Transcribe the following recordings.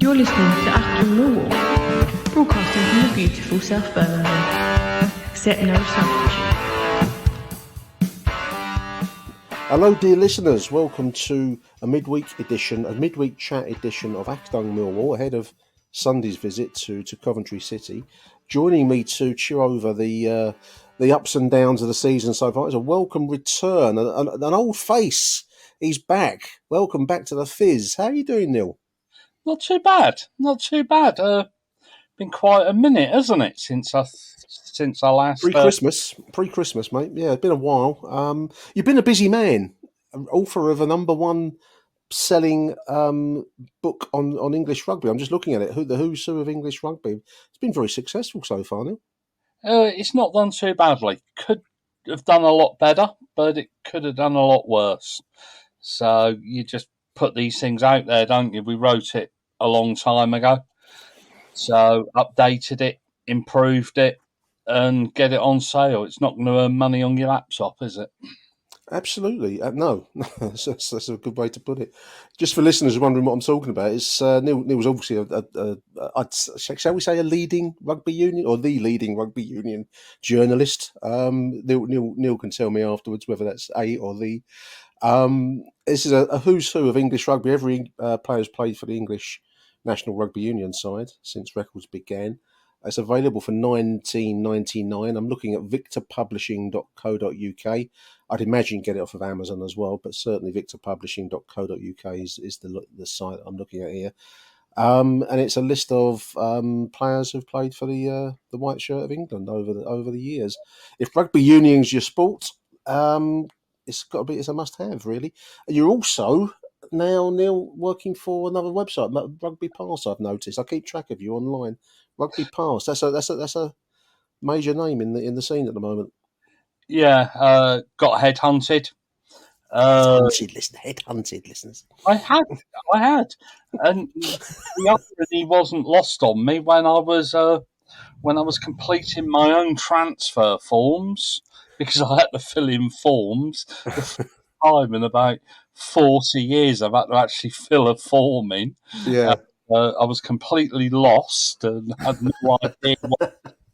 You're listening to Achtung Millwall, broadcasting from the beautiful South Birmingham. Accept no substitute. Hello dear listeners, welcome to a midweek chat edition of Achtung Millwall ahead of Sunday's visit to Coventry City. Joining me to chew over the ups and downs of the season so far is a welcome return, an old face. He's back. Welcome back to the Fiss. How are you doing, Neil? Not too bad. Been quite a minute, hasn't it, since I last... Pre-Christmas, mate. Yeah, it's been a while. You've been a busy man. Author of a number one selling book on English rugby. I'm just looking at it. The Who's Who of English rugby. It's been very successful so far, Neil. It's not done too badly. Could have done a lot better, but it could have done a lot worse. So you just put these things out there, don't you? We wrote it a long time ago. So updated it, improved it, and get it on sale. It's not going to earn money on your laptop, is it? Absolutely. No, that's a good way to put it. Just for listeners wondering what I'm talking about, it's Neil's obviously shall we say a leading rugby union or the leading rugby union journalist. Neil can tell me afterwards whether that's a or the. This is a who's who of English rugby. Every player has played for the English National Rugby Union side since records began. It's available for $19.99. I'm looking at victorpublishing.co.uk. I'd imagine get it off of Amazon as well, but certainly victorpublishing.co.uk is the site I'm looking at here. And it's a list of players who've played for the white shirt of England over the years. If rugby union's your sport, it's a must-have, really. You're also now, Neil, working for another website, Rugby Pass. I've noticed. I keep track of you online. Rugby Pass. That's a major name in the scene at the moment. Yeah, got headhunted. Headhunted listeners. I had, and the irony wasn't lost on me when I was completing my own transfer forms, because I had to fill in forms. The first time in about 40 years I've had to actually fill a form in. Yeah. I was completely lost and had no idea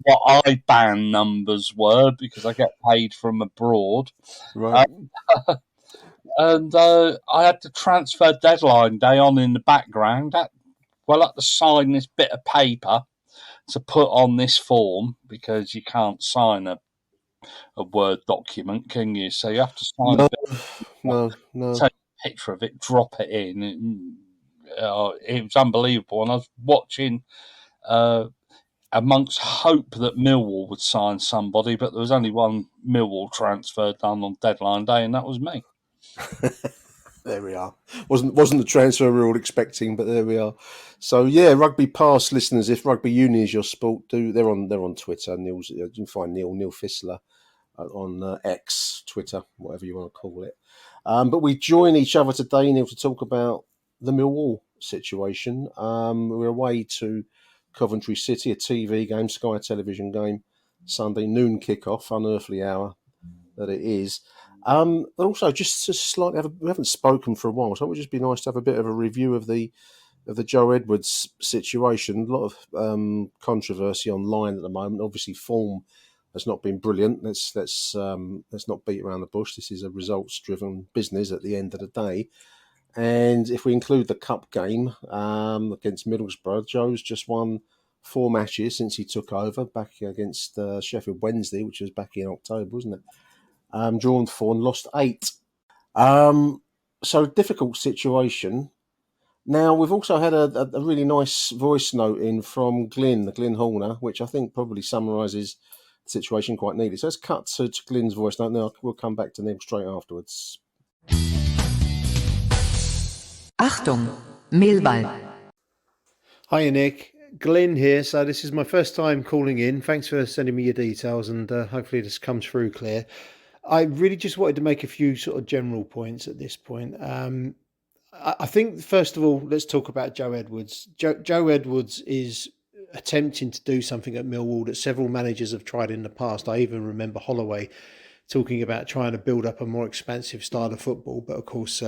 what IBAN numbers were, because I get paid from abroad. Right. And I had the transfer deadline day on in the background. I had to sign this bit of paper to put on this form, because you can't sign a Word document, can you? So you have to sign a bit. No. Take a picture of it, drop it in. It was unbelievable. And I was watching amongst hope that Millwall would sign somebody, but there was only one Millwall transfer done on deadline day, and that was me. There we are. Wasn't the transfer we were all expecting, but there we are. So yeah, Rugby Pass listeners, if rugby union is your sport, they're on Twitter. You can find Neil Fissler on X, Twitter, whatever you want to call it. But we join each other today, Neil, to talk about the Millwall situation. We're away to Coventry City, a TV game, Sky television game, Sunday noon kickoff, unearthly hour that it is. But also, just to slightly we haven't spoken for a while, so it would just be nice to have a bit of a review of the Joe Edwards situation. A lot of controversy online at the moment. Obviously, form has not been brilliant. Let's not beat around the bush. This is a results-driven business at the end of the day. And if we include the cup game against Middlesbrough, Joe's just won 4 matches since he took over, back against Sheffield Wednesday, which was back in October, wasn't it? Drawn 4 and lost 8. So difficult situation. Now, we've also had a really nice voice note in from Glyn Horner, which I think probably summarises the situation quite neatly. So let's cut to Glyn's voice note. Now we'll come back to Neil straight afterwards. Achtung, Millwall. Hiya, Nick. Glyn here. So this is my first time calling in. Thanks for sending me your details, and hopefully this comes through clear. I really just wanted to make a few sort of general points at this point. I think, first of all, let's talk about Joe Edwards. Joe Edwards is attempting to do something at Millwall that several managers have tried in the past. I even remember Holloway talking about trying to build up a more expansive style of football, but of course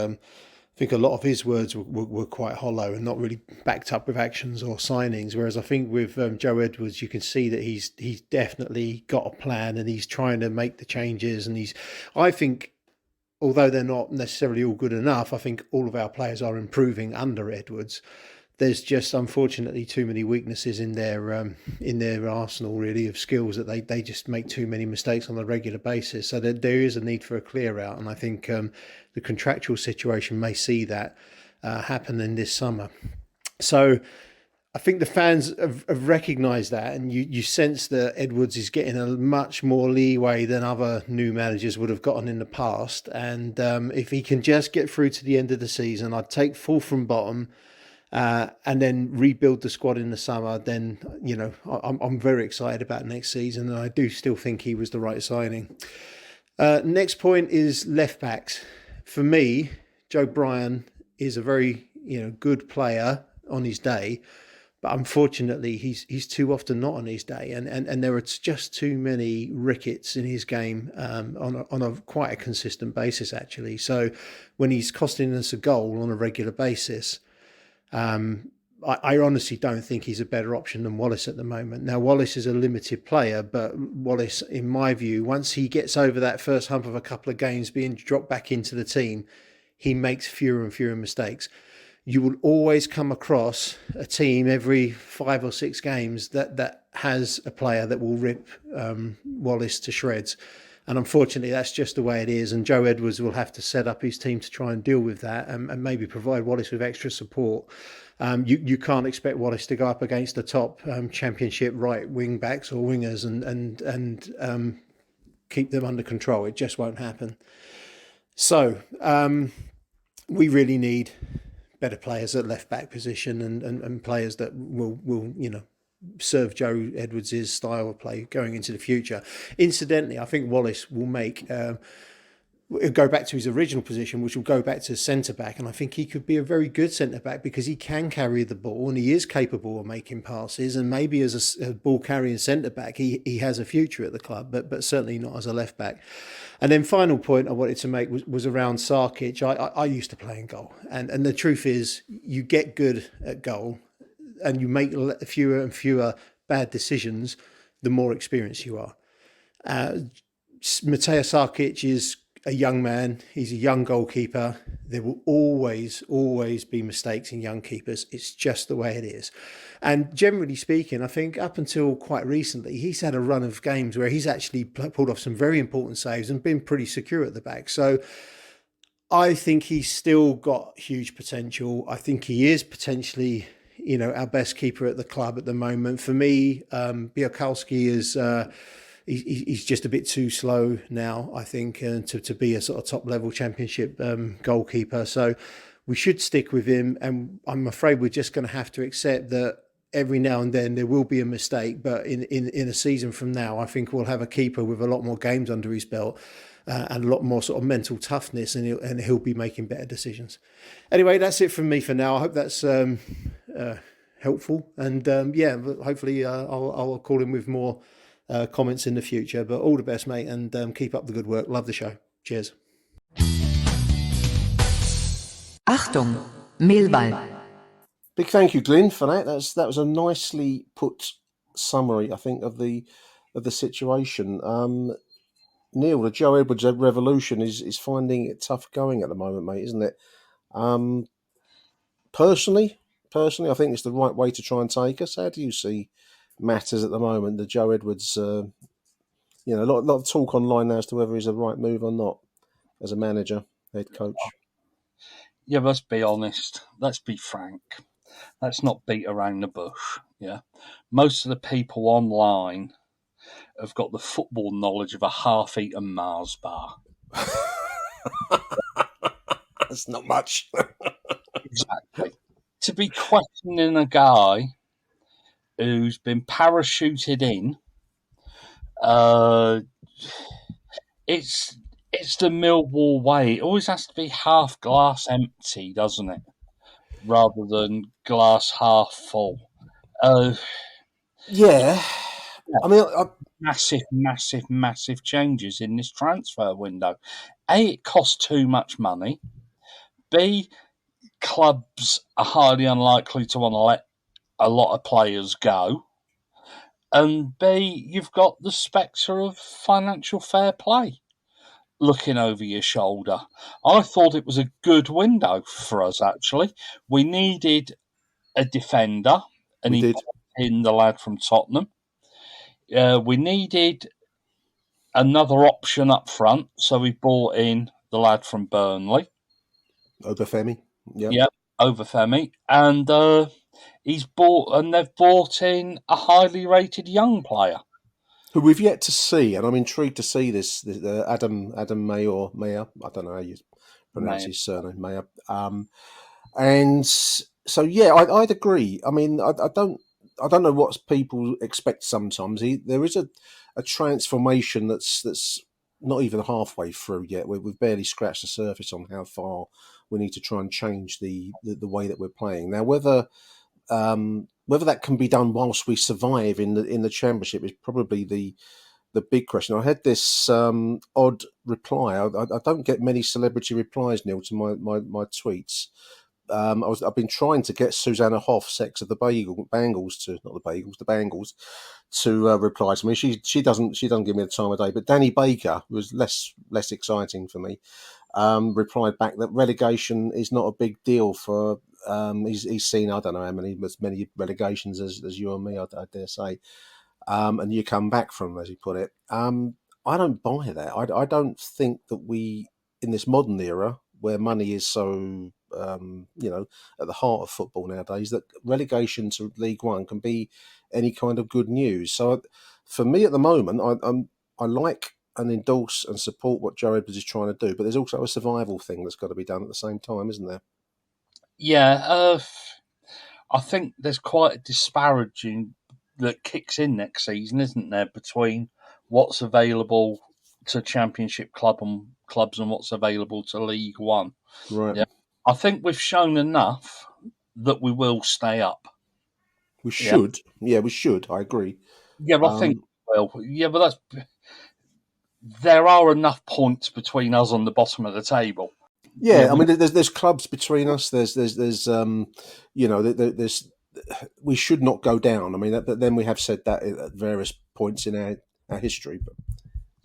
think a lot of his words were quite hollow and not really backed up with actions or signings. Whereas I think with Joe Edwards, you can see that he's definitely got a plan and he's trying to make the changes. And I think, although they're not necessarily all good enough, I think all of our players are improving under Edwards. There's just unfortunately too many weaknesses in their arsenal, really, of skills, that they just make too many mistakes on a regular basis. So there is a need for a clear out, and I think the contractual situation may see that happen in this summer. So I think the fans have recognised that, and you sense that Edwards is getting a much more leeway than other new managers would have gotten in the past. And if he can just get through to the end of the season, I'd take full from bottom. And then rebuild the squad in the summer, then, I'm very excited about next season, and I do still think he was the right signing. Next point is left backs. For me, Joe Bryan is a very good player on his day, but unfortunately he's too often not on his day, and there are just too many rickets in his game on a quite a consistent basis, actually. So when he's costing us a goal on a regular basis, I honestly don't think he's a better option than Wallace at the moment. Now, Wallace is a limited player, but Wallace, in my view, once he gets over that first hump of a couple of games being dropped back into the team, he makes fewer and fewer mistakes. You will always come across a team every 5 or 6 games that has a player that will rip Wallace to shreds. And unfortunately, that's just the way it is. And Joe Edwards will have to set up his team to try and deal with that, and maybe provide Wallace with extra support. You can't expect Wallace to go up against the top championship right wing backs or wingers and keep them under control. It just won't happen. So we really need better players at left back position, and players that will serve Joe Edwards' style of play going into the future. Incidentally, I think Wallace will go back to his original position, which will go back to centre-back, and I think he could be a very good centre-back because he can carry the ball and he is capable of making passes, and maybe as a ball-carrying centre-back he has a future at the club, but certainly not as a left-back. And then final point I wanted to make was around Sarkic. I used to play in goal, and the truth is you get good at goal and you make fewer and fewer bad decisions the more experienced you are. Mateo Sarkic is a young man. He's a young goalkeeper. There will always be mistakes in young keepers. It's just the way it is. And generally speaking, I think up until quite recently, he's had a run of games where he's actually pulled off some very important saves and been pretty secure at the back. So I think he's still got huge potential. I think he is potentially our best keeper at the club at the moment. For me, Białkowski is he's just a bit too slow now, I think, to be a sort of top level championship goalkeeper. So we should stick with him, and I'm afraid we're just going to have to accept that every now and then there will be a mistake. But in a season from now, I think we'll have a keeper with a lot more games under his belt. And a lot more sort of mental toughness, and he'll be making better decisions. Anyway, that's it from me for now. I hope that's helpful, and hopefully I'll call in with more comments in the future. But all the best, mate, and keep up the good work. Love the show. Cheers. Achtung, Millwall. Big thank you, Glyn, for that. That was a nicely put summary, I think, of the situation. Neil, the Joe Edwards revolution is finding it tough going at the moment, mate, isn't it? Personally, I think it's the right way to try and take us. How do you see matters at the moment? The Joe Edwards, a lot of talk online now as to whether he's the right move or not as a manager, head coach. Yeah, let's be honest. Let's be frank. Let's not beat around the bush. Yeah, most of the people online have got the football knowledge of a half-eaten Mars bar. That's not much. Exactly. To be questioning a guy who's been parachuted in, it's the Millwall way. It always has to be half glass empty, doesn't it? Rather than glass half full. Yeah. I mean, massive changes in this transfer window. A, it costs too much money. B, clubs are highly unlikely to want to let a lot of players go. And B, you've got the spectre of financial fair play looking over your shoulder. I thought it was a good window for us, actually. We needed a defender, and We he did. brought in the lad from Tottenham. We needed another option up front, so we brought in the lad from Burnley. Obafemi. Yeah. Yep, Overfemi. And they've brought in a highly rated young player. Who we've yet to see, and I'm intrigued to see this Adam Mayer. I don't know how you pronounce Mayer. his surname, Mayer. And so, yeah, I'd agree. I mean, I don't know what people expect. Sometimes there is a transformation that's not even halfway through yet. We've barely scratched the surface on how far we need to try and change the way that we're playing now. Whether that can be done whilst we survive in the championship is probably the big question. I had this odd reply. I don't get many celebrity replies, Neil, to my tweets. I've been trying to get Susanna Hoff, sex of the Bangles, to reply to me. She doesn't give me the time of day. But Danny Baker was less exciting for me. Replied back that relegation is not a big deal for. He's seen, I don't know how many relegations as you and me, I dare say, and you come back from, as he put it. I don't buy that. I don't think that we, in this modern era where money is so at the heart of football nowadays, that relegation to League One can be any kind of good news. So for me at the moment, I like and endorse and support what Joe Edwards is trying to do, but there's also a survival thing that's got to be done at the same time, isn't there? Yeah, I think there's quite a disparaging that kicks in next season, isn't there, between what's available to Championship clubs and what's available to League One. Right. Yeah, I think we've shown enough that we will stay up. We should. Yeah, we should. I agree. Yeah, I think we will. Yeah, but there are enough points between us on the bottom of the table. Yeah, I mean, there's clubs between us. There's we should not go down. I mean, but then we have said that at various points in our history. But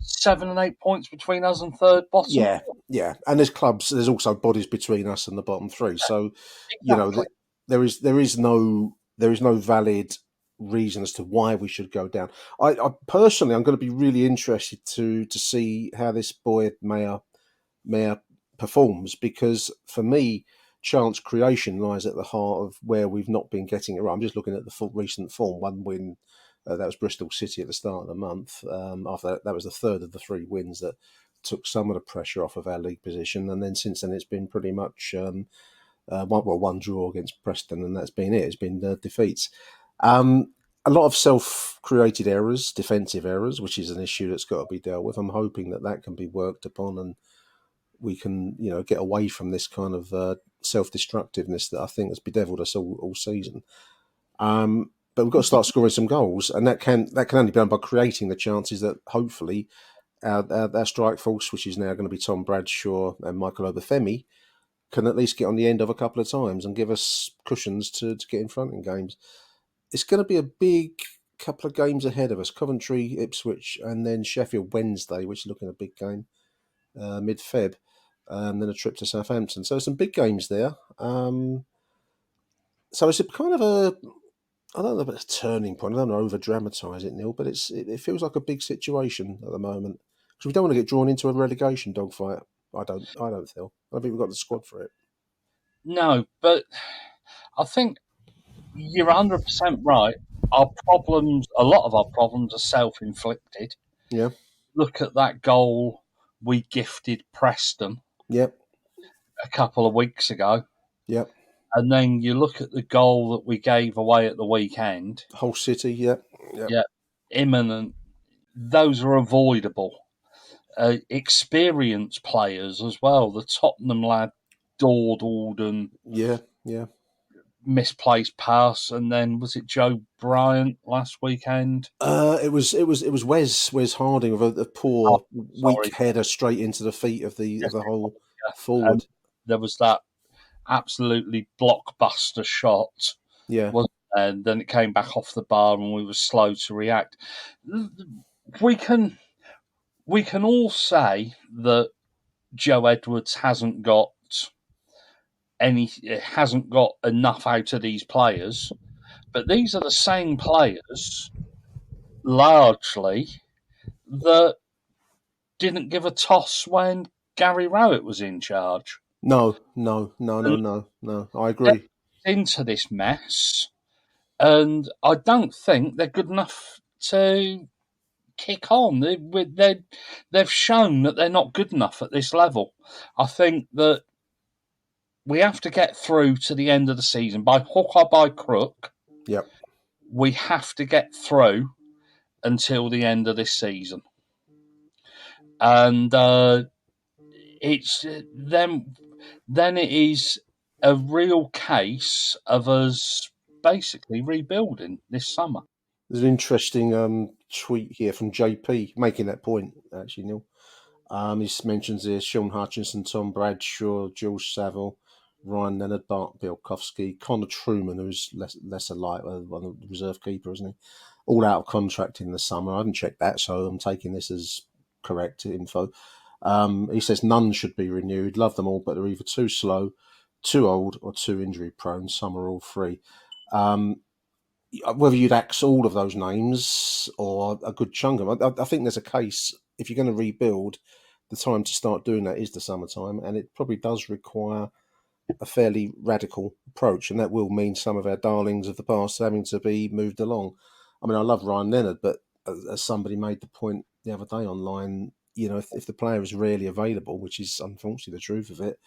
7 and 8 points between us and third bottom. Yeah, and there's clubs. There's also bodies between us and the bottom three. So Exactly. there is no valid reason as to why we should go down. I personally, I'm going to be really interested to see how this boy Mayer performs, because for me, chance creation lies at the heart of where we've not been getting it right. I'm just looking at the recent form. One win, that was Bristol City at the start of the month. After that was the third of the 3 wins that took some of the pressure off of our league position. And then since then, it's been pretty much one draw against Preston, and that's been it. It's been defeats. A lot of self-created errors, defensive errors, which is an issue that's got to be dealt with. I'm hoping that can be worked upon, and we can, get away from this kind of self-destructiveness that I think has bedeviled us all season. But we've got to start scoring some goals, and that can only be done by creating the chances that hopefully our strike force, which is now going to be Tom Bradshaw and Michael Obafemi, can at least get on the end of a couple of times and give us cushions to get in front in games. It's going to be a big couple of games ahead of us: Coventry, Ipswich, and then Sheffield Wednesday, which is looking a big game, mid-Feb. Then a trip to Southampton. So some big games there. So it's a kind of I don't know about a turning point. I don't want to over-dramatise it, Neil, but it feels like a big situation at the moment, because we don't want to get drawn into a relegation dogfight. I don't feel. I don't think we've got the squad for it. No, but I think you're 100% right. A lot of our problems are self-inflicted. Yeah. Look at that goal we gifted Preston. Yep. A couple of weeks ago. Yep. And then you look at the goal that we gave away at the weekend. Hull City, yep. Yeah, imminent. Those are avoidable. Experienced players as well. The Tottenham lad dawdled and misplaced pass, and then was it Joe Bryant last weekend? It was Wes Harding with a poor weak header straight into the feet of the whole forward. And there was that absolutely blockbuster shot, Yeah. wasn't there? And then it came back off the bar, and we were slow to react. We can all say that Joe Edwards hasn't got enough out of these players, but these are the same players, largely, that didn't give a toss when Gary Rowett was in charge. No. I agree. Into this mess, and I don't think they're good enough to kick on. They've shown that they're not good enough at this level. I think that we have to get through to the end of the season by hook or by crook. Yep. We have to get through until the end of this season, and it's then it is a real case of us basically rebuilding this summer. There's an interesting tweet here from JP making that point, actually, Neil. He mentions here Sean Hutchinson, Tom Bradshaw, George Saville, Ryan Leonard, Bart Bielkowski, Connor Truman, who's lesser light, one of the reserve keeper, isn't he? All out of contract in the summer. I haven't checked that, so I'm taking this as correct info. He says none should be renewed. Love them all, but they're either too slow, too old, or too injury prone. Some are all free. Whether you'd axe all of those names or a good chunk of them, I think there's a case, if you're going to rebuild, the time to start doing that is the summertime, and it probably does require a fairly radical approach, and that will mean some of our darlings of the past having to be moved along. I mean, I love Ryan Leonard, but as somebody made the point the other day online, you know, if the player is rarely available, which is unfortunately the truth of it,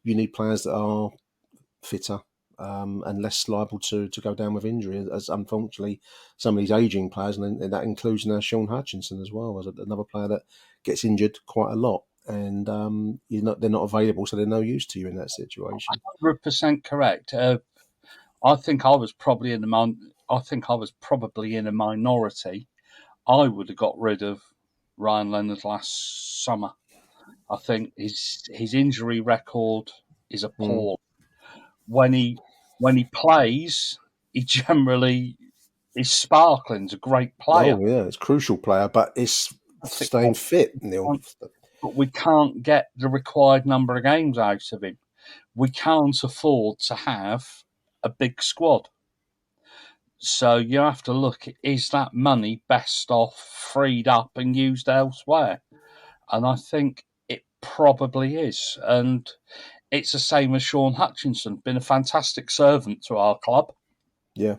you need players that are fitter and less liable to go down with injury, as unfortunately some of these ageing players, and that includes now Sean Hutchinson as well, as another player that gets injured quite a lot, and they're not available, so they're no use to you in that situation. 100% correct. I think I was probably in a minority. I would have got rid of Ryan Leonard last summer. I think his injury record is appalling. When he plays, he generally is sparkling. He's a great player. Oh yeah, it's a crucial player, but it's staying fit, Neil. But we can't get the required number of games out of him. We can't afford to have a big squad. So you have to look, is that money best off freed up and used elsewhere? And I think it probably is. And it's the same as Sean Hutchinson, been a fantastic servant to our club. Yeah.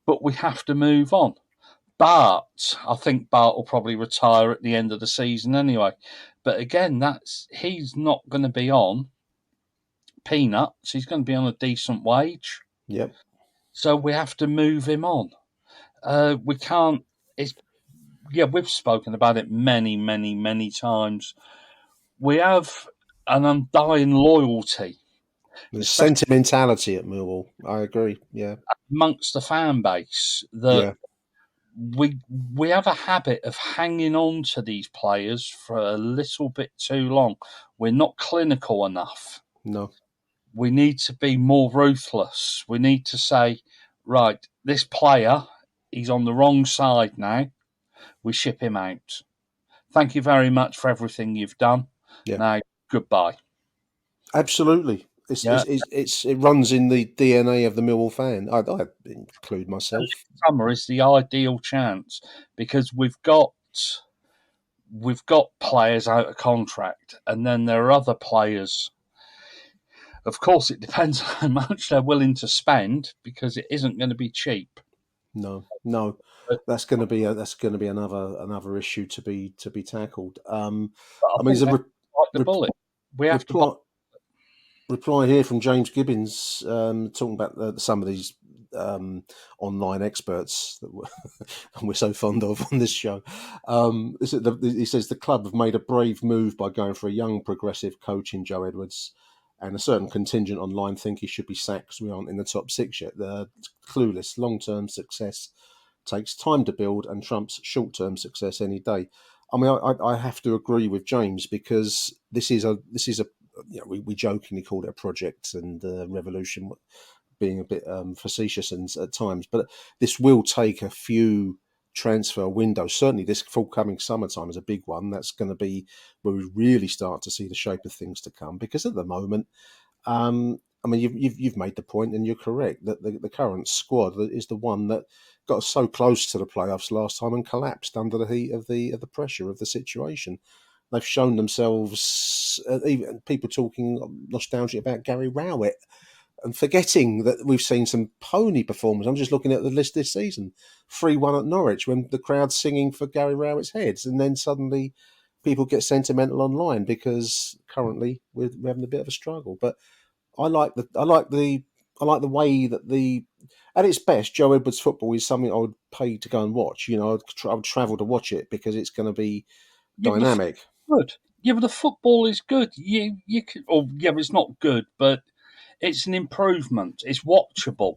But we have to move on. Bart, I think Bart will probably retire at the end of the season anyway. But again, he's not going to be on peanuts. He's going to be on a decent wage. Yep. So we have to move him on. We can't. We've spoken about it many, many, many times. We have an undying loyalty. There's sentimentality at Millwall. I agree. Yeah. Amongst the fan base that we have a habit of hanging on to these players for a little bit too long. We're not clinical enough. No. We need to be more ruthless. We need to say, right, this player, he's on the wrong side now. We ship him out. Thank you very much for everything you've done. Yeah. Now, goodbye. Absolutely. It runs in the DNA of the Millwall fan. I include myself. Summer is the ideal chance because we've got players out of contract, and then there are other players. Of course, it depends on how much they're willing to spend because it isn't going to be cheap. No, that's going to be another issue to be tackled. I mean, there's a we have to reply here from James Gibbons talking about some of these online experts that we're so fond of on this show. He says the club have made a brave move by going for a young progressive coach in Joe Edwards, and a certain contingent online think he should be sacked because we aren't in the top six yet. They're clueless. Long-term success takes time to build and trumps short-term success any day. I mean, I have to agree with James because this is a we jokingly called it a project and revolution, being a bit facetious at times, but this will take a few transfer windows. Certainly, this forthcoming summertime is a big one. That's going to be where we really start to see the shape of things to come. Because at the moment, I mean, you've made the point, and you're correct that the current squad is the one that got us so close to the playoffs last time and collapsed under the heat of the pressure of the situation. They've shown themselves, even people talking nostalgic about Gary Rowett, and forgetting that we've seen some pony performance. I'm just looking at the list this season: 3-1 at Norwich when the crowd's singing for Gary Rowett's heads, and then suddenly people get sentimental online because currently we're having a bit of a struggle. But I like the way that at its best, Joe Edwards football is something I would pay to go and watch. I would travel to watch it because it's going to be dynamic. Good. Yeah, but the football is good. You could, it's not good, but it's an improvement. It's watchable.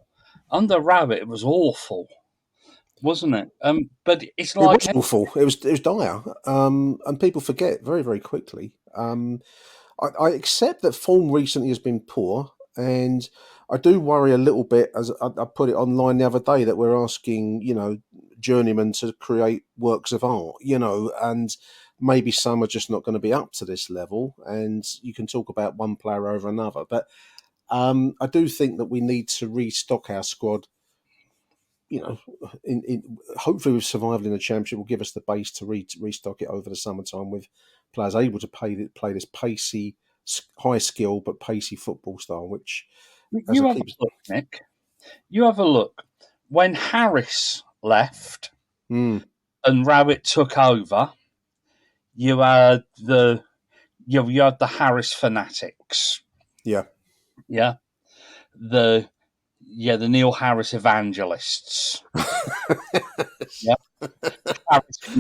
Under Rabbit, it was awful, wasn't it? But it's like it was awful. It was dire, and people forget very, very quickly. I accept that form recently has been poor, and I do worry a little bit, as I put it online the other day, that we're asking, journeymen to create works of art, and maybe some are just not going to be up to this level, and you can talk about one player over another. But I do think that we need to restock our squad. Hopefully with survival in the Championship will give us the base to restock it over the summertime with players able to play this pacey, high skill but pacey football style. Which you have a look, Nick. You have a look. When Harris left and Rowett took over, you had the Harris fanatics. Yeah. The Neil Harris evangelists. Yeah.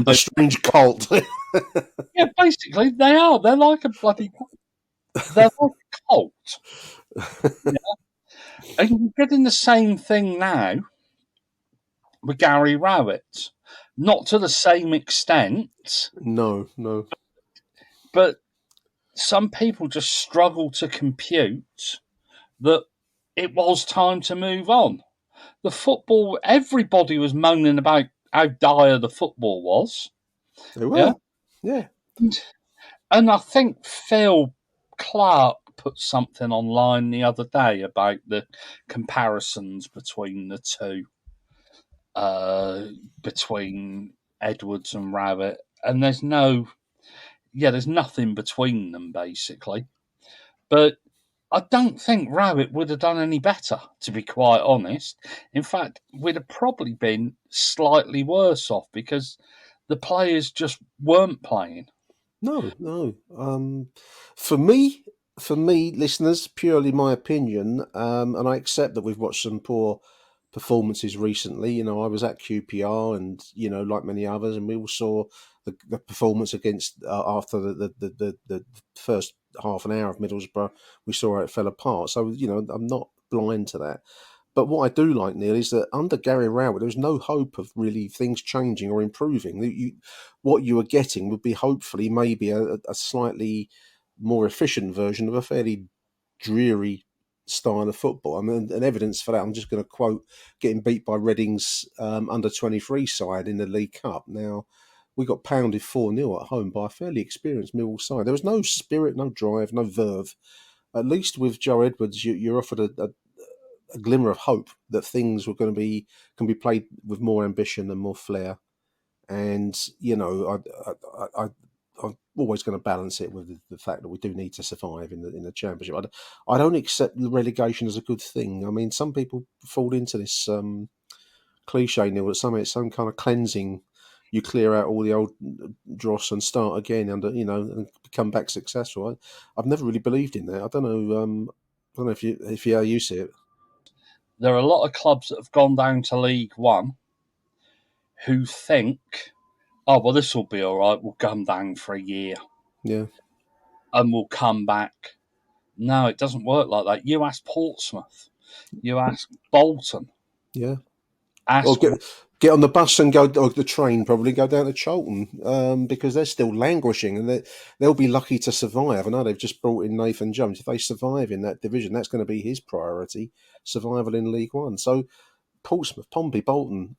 A strange cult. Yeah, basically they are. They're like a cult. Yeah. And you're getting the same thing now with Gary Rowett. Not to the same extent. No. But some people just struggle to compute that it was time to move on. The football, everybody was moaning about how dire the football was. They were. Yeah. And I think Phil Clark put something online the other day about the comparisons between the two, between Edwards and Rowett, and there's nothing between them basically. But I don't think Rowett would have done any better, to be quite honest. In fact, we'd have probably been slightly worse off because the players just weren't playing. No. For me, listeners, purely my opinion, and I accept that we've watched some poor performances recently. I was at QPR, and like many others, and we all saw the performance against after the first half an hour of Middlesbrough. We saw how it fell apart. So I'm not blind to that. But what I do like, Neil, is that under Gary Rowett, there was no hope of really things changing or improving. What you were getting would be hopefully maybe a slightly more efficient version of a fairly dreary style of football. I mean, and evidence for that, I'm just going to quote getting beat by Reading's under-23 side in the League Cup. Now, we got pounded 4-0 at home by a fairly experienced Millwall side. There was no spirit, no drive, no verve. At least with Joe Edwards, you're offered a glimmer of hope that things can be played with more ambition and more flair. And I'm always going to balance it with the fact that we do need to survive in the Championship. I don't accept the relegation as a good thing. I mean, some people fall into this cliche, Neil, that somehow it's some kind of cleansing. You clear out all the old dross and start again and come back successful. I've never really believed in that. I don't know if you see it. There are a lot of clubs that have gone down to League One who think, oh, well, this will be all right. We'll come down for a year. Yeah. And we'll come back. No, it doesn't work like that. You ask Portsmouth. You ask Bolton. Yeah. get on the bus and go, or the train probably, go down to Charlton, because they're still languishing, and they'll be lucky to survive. I know they've just brought in Nathan Jones. If they survive in that division, that's going to be his priority, survival in League One. So Portsmouth, Pompey, Bolton,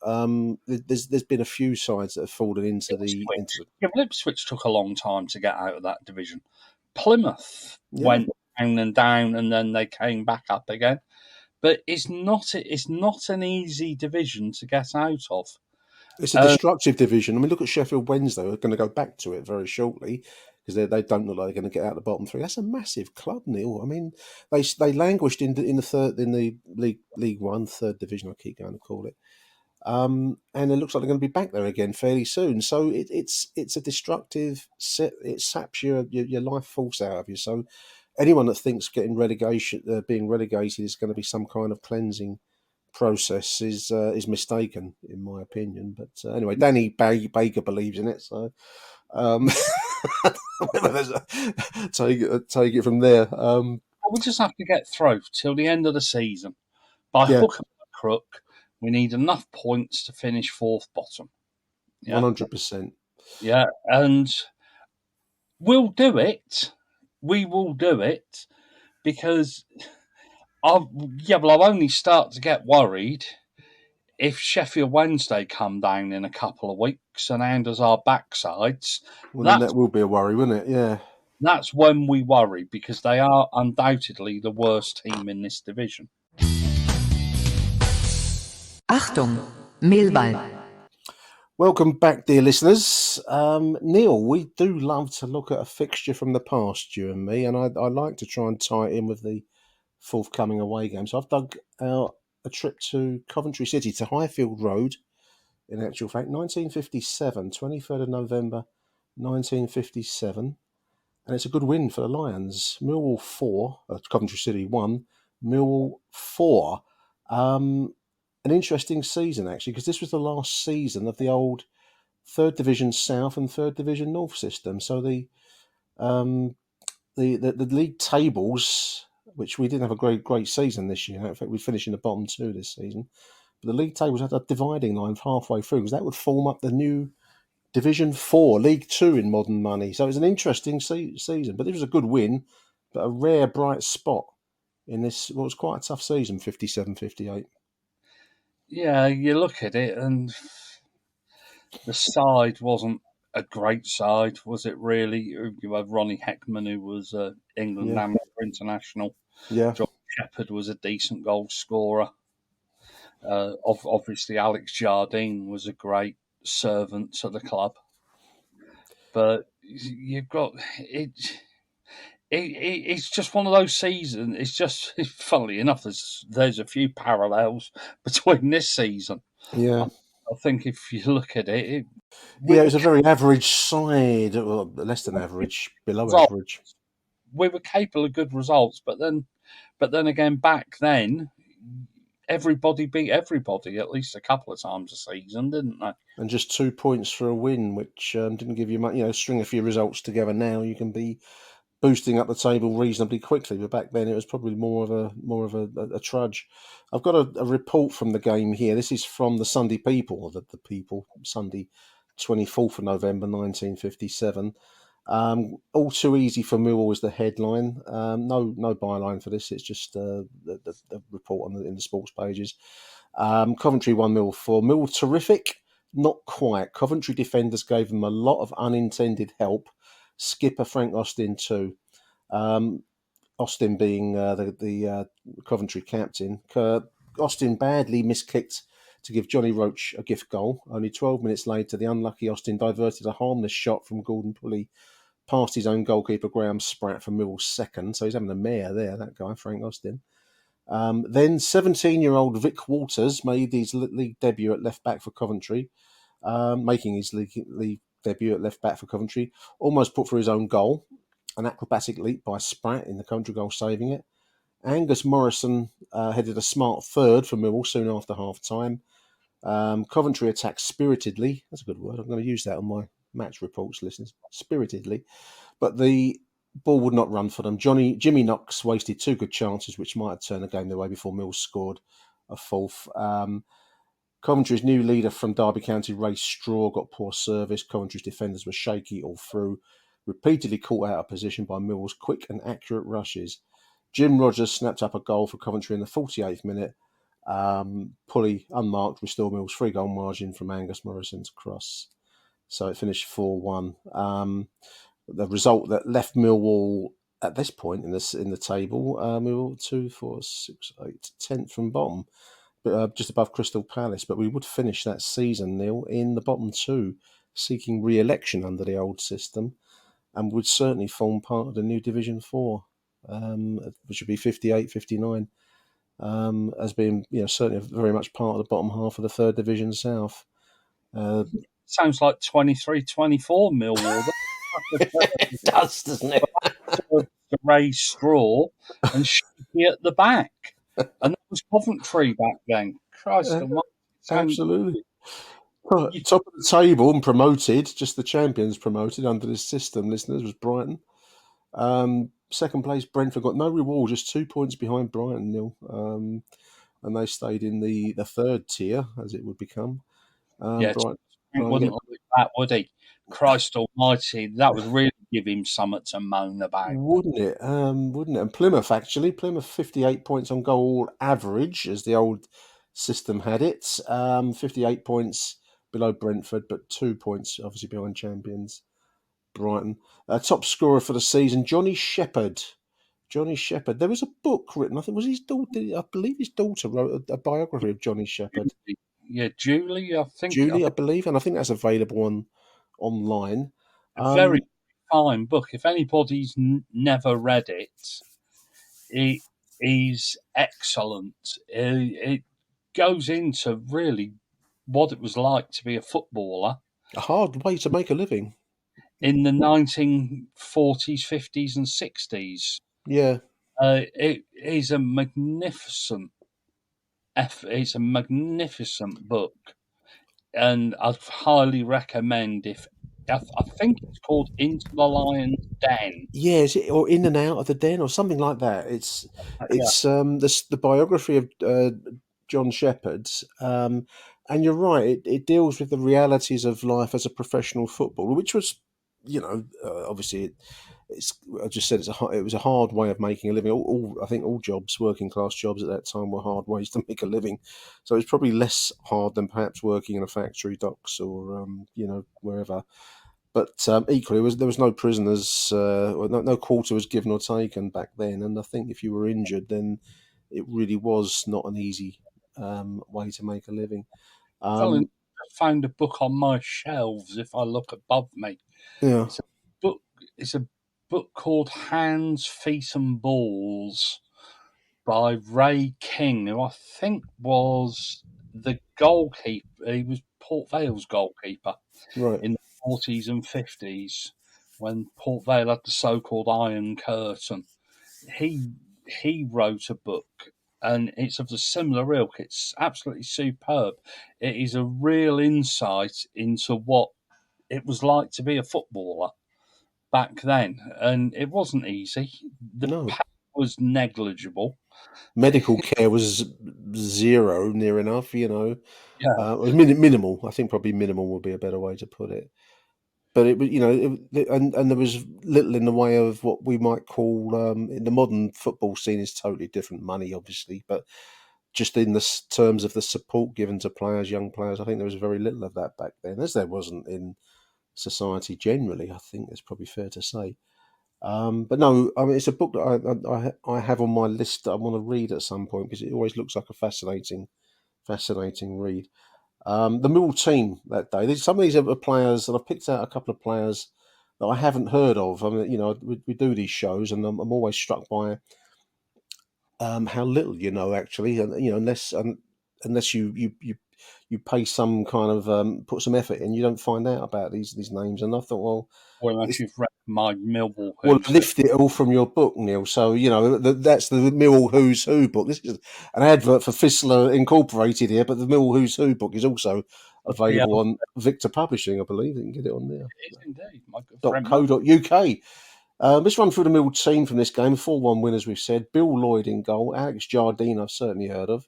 there's been a few sides that have fallen into the... Yeah, Ipswich took a long time to get out of that division. Plymouth went down, and then they came back up again. But it's not an easy division to get out of. It's a destructive division. I mean, look at Sheffield Wednesday. We're going to go back to it very shortly because they don't look like they're going to get out of the bottom three. That's a massive club, Neil. I mean, they languished in the League One Third Division. I keep going to call it, and it looks like they're going to be back there again fairly soon. So it's a destructive. It saps your life force out of you. So anyone that thinks being relegated is going to be some kind of cleansing process is mistaken, in my opinion. But anyway, Danny Baker believes in it, so take it from there. We just have to get through till the end of the season. By hook and crook, we need enough points to finish fourth bottom. 100%. Yeah, and we'll do it. We will do it because I'll only start to get worried if Sheffield Wednesday come down in a couple of weeks and hand us our backsides. Well, then that will be a worry, wouldn't it? Yeah. That's when we worry, because they are undoubtedly the worst team in this division. Achtung, Millwall. Welcome back, dear listeners. Neil, we do love to look at a fixture from the past, you and me, and I like to try and tie it in with the forthcoming away game. So I've dug out a trip to Coventry City, to Highfield Road, in actual fact, 1957, 23rd of November, 1957. And it's a good win for the Lions. Millwall 4, Coventry City 1, Millwall 4. An interesting season, actually, because this was the last season of the old Third Division South and Third Division North system. So the league tables, which we didn't have a great season this year. In fact, we finished in the bottom two this season. But the league tables had a dividing line halfway through, because that would form up the new Division 4, League 2 in modern money. So it was an interesting season. But it was a good win, but a rare bright spot in this, what was quite a tough season, 57-58. Yeah, you look at it and the side wasn't a great side, was it really? You had Ronnie Heckman, who was England amateur international. Yeah. John Shepherd was a decent goal scorer. Obviously, Alex Jardine was a great servant to the club. But you've got it. It's just one of those seasons. It's just, funnily enough, there's a few parallels between this season. Yeah. I think if you look at it, it was a very average side, well, less than average, below average. We were capable of good results, but then again, back then, everybody beat everybody at least a couple of times a season, didn't they? And just 2 points for a win, which didn't give you much. String a few results together now, you can be boosting up the table reasonably quickly. But back then, it was probably more of a trudge. I've got a report from the game here. This is from the Sunday People, the People, Sunday, 24th of November, 1957. All too easy for Millwall is the headline. No byline for this. It's just the report in the sports pages. Coventry 1, Millwall 4. Millwall terrific, not quite. Coventry defenders gave them a lot of unintended help. Skipper Frank Austin 2. Austin being the Coventry captain. Austin badly miskicked to give Johnny Roach a gift goal. Only 12 minutes later, the unlucky Austin diverted a harmless shot from Gordon Pulley past his own goalkeeper, Graham Spratt, for Millwall's second. So he's having a mare there, that guy, Frank Austin. Then 17-year-old Vic Walters made his league debut at left-back for Coventry, making his league debut at left-back for Coventry. Almost put for his own goal. An acrobatic leap by Spratt in the Coventry goal, saving it. Angus Morrison headed a smart third for Millwall soon after half-time. Coventry attacked spiritedly. That's a good word. I'm going to use that on my match reports, listeners. Spiritedly. But the ball would not run for them. Jimmy Knox wasted 2 good chances, which might have turned the game their way before Mills scored a fourth. Coventry's new leader from Derby County, Ray Straw, got poor service. Coventry's defenders were shaky all through, repeatedly caught out of position by Millwall's quick and accurate rushes. Jim Rogers snapped up a goal for Coventry in the 48th minute. Pulley, unmarked, restored Millwall's 3-goal margin from Angus Morrison's cross. So it finished 4-1. The result that left Millwall at this point in the table, Millwall 2, 4, 6, 8, 10th from bottom, just above Crystal Palace. But we would finish that season, Neil, in the bottom two, seeking re-election under the old system, and would certainly form part of the new Division 4, which would be 58, 59, as being certainly very much part of the bottom half of the Third Division South. Sounds like 23-24 Millwall. It does, doesn't it? To raise straw and shaky at the back. And that was Coventry back then. Christ almighty. Absolutely. Top of the table and promoted, just the champions promoted under this system, listeners, was Brighton. Second place, Brentford got no reward, just 2 points behind Brighton, Neil. And they stayed in the third tier, as it would become. Brighton wouldn't like that, would he? Christ almighty, that would really give him something to moan about. Wouldn't it? And Plymouth, 58 points on goal average, as the old system had it. 58 points below Brentford, but 2 points obviously behind champions Brighton. Top scorer for the season, Johnny Shepherd. There was a book written, I think was his daughter. I believe his daughter wrote a biography of Johnny Shepherd. Yeah, Julie, I believe, and I think that's available online. A very fine book. If anybody's never read it, it is excellent. It goes into really what it was like to be a footballer. A hard way to make a living. In the 1940s, 50s and 60s. Yeah. It is a magnificent it's a magnificent book. And I'd highly recommend I think it's called Into the Lion's Den. Yeah, is it, or In and Out of the Den or something like that. It's the biography of John Shepherd, and you're right. It deals with the realities of life as a professional footballer, which was, obviously, I just said it was a hard way of making a living. I think all jobs, working class jobs at that time, were hard ways to make a living. So it's probably less hard than perhaps working in a factory, docks, or wherever. But equally, there was no prisoners, no quarter was given or taken back then. And I think if you were injured, then it really was not an easy way to make a living. I found a book on my shelves. If I look above me, yeah, it's a book called Hands, Feet and Balls by Ray King, who I think was the goalkeeper. He was Port Vale's goalkeeper, right, in the 40s and 50s when Port Vale had the so-called Iron Curtain. He wrote a book, and it's of the similar ilk. It's absolutely superb. It is a real insight into what it was like to be a footballer back then, and it wasn't easy. The pay was negligible. Medical care was zero, near enough. It was minimal. I think probably minimal would be a better way to put it. But it was, and there was little in the way of what we might call in the modern football scene is totally different money, obviously, but just in the terms of the support given to players, young players, I think there was very little of that back then, as there wasn't in society generally. I think it's probably fair to say. But no, I mean, it's a book that I have on my list that I want to read at some point because it always looks like a fascinating read. The Millwall team that day. Some of these are players, and I've picked out a couple of players that I haven't heard of. I mean, we do these shows, and I'm always struck by how little you know actually, and unless you pay some kind of put some effort in, you don't find out about these names. And I thought, unless you've read my Millwall Who's Well, lift it all from your book, Neil. So, that's the Millwall Who's Who book. This is an advert for Fissler Incorporated here, but the Millwall Who's Who book is also available on Victor Publishing, I believe. You can get it on there. It is indeed. My good .co.uk. Let's run through the Millwall team from this game. 4-1 win, as we've said. Bill Lloyd in goal. Alex Jardine, I've certainly heard of.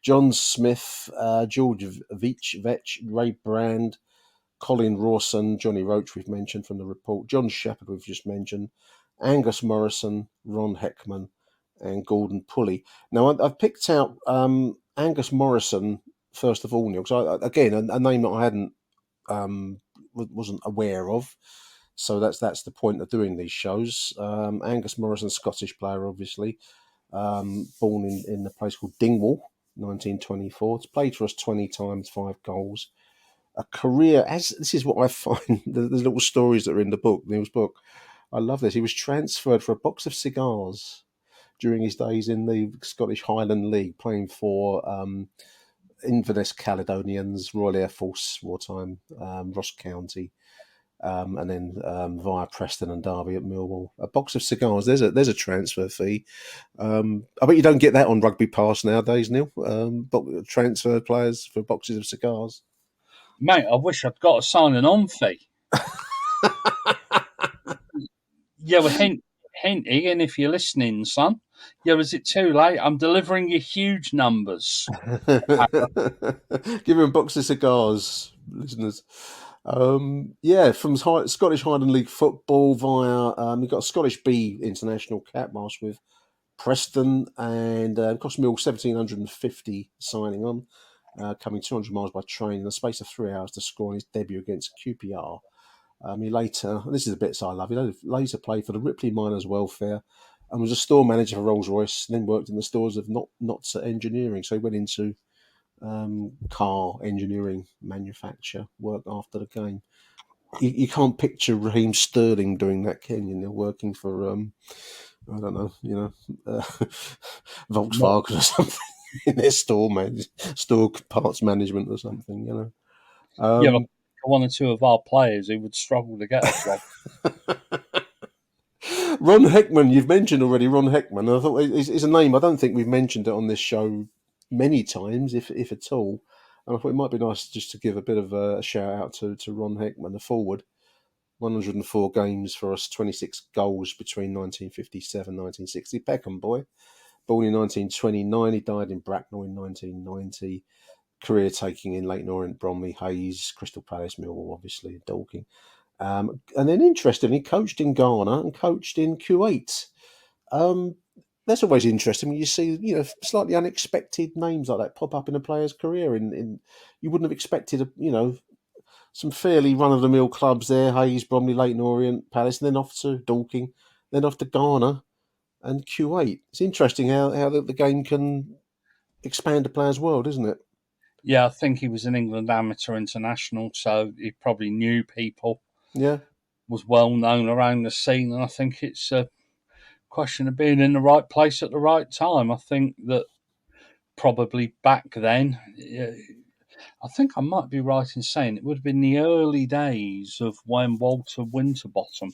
John Smith, George Vetch, Ray Brand, Colin Rawson, Johnny Roach we've mentioned from the report, John Shepherd we've just mentioned, Angus Morrison, Ron Heckman, and Gordon Pulley. Now I've picked out Angus Morrison first of all, Neil, because again a name that I hadn't wasn't aware of. So that's the point of doing these shows. Angus Morrison, Scottish player, obviously, born in a place called Dingwall, 1924. It's played for us 20 times, 5 goals. A career, as this is what I find, there's little stories that are in the book, Neil's book. I love this. He was transferred for a box of cigars during his days in the Scottish Highland League, playing for Inverness Caledonians, Royal Air Force, wartime, Ross County, and then via Preston and Derby at Millwall. A box of cigars. There's a transfer fee. I bet you don't get that on Rugby Pass nowadays, Neil. Transfer players for boxes of cigars. Mate, I wish I'd got a signing on fee. Yeah, well, hint, Ian, if you're listening, son. Yeah, is it too late? I'm delivering you huge numbers. Give him a box of cigars, listeners. From Scottish Highland League football via he got a Scottish B international cap whilst with Preston, and cost Mill 1,750 signing on, coming 200 miles by train in the space of 3 hours to score in his debut against QPR. He later, and this is the bits I love, he later played for the Ripley Miners Welfare and was a store manager for Rolls-Royce, and then worked in the stores of Knots Engineering. So he went into car engineering manufacture work after the game. You can't picture Raheem Sterling doing that, can you? They're working for I don't know, Volkswagen or something in their store parts management or something, One or two of our players who would struggle to get a job. Ron Heckman, you've mentioned already. Ron Heckman, I thought is a name I don't think we've mentioned it on this show many times, if at all. And I thought it might be nice just to give a bit of a shout out to Ron Heckman, the forward. 104 games for us, 26 goals between 1957 and 1960. Peckham boy, born in 1929. He died in Bracknell in 1990. Career taking in Leighton Orient, Bromley, Hayes, Crystal Palace, Millwall, obviously, Dorking. And then interestingly, coached in Ghana and coached in Kuwait. That's always interesting when you see, slightly unexpected names like that pop up in a player's career. In you wouldn't have expected, some fairly run-of-the-mill clubs there: Hayes, Bromley, Leighton Orient, Palace, and then off to Dorking, then off to Ghana and Kuwait. It's interesting how the game can expand a player's world, isn't it? Yeah, I think he was an England amateur international, so he probably knew people. Yeah. Was well known around the scene, and I think it's a question of being in the right place at the right time. I think that probably back then, I think I might be right in saying it would have been the early days of when Walter Winterbottom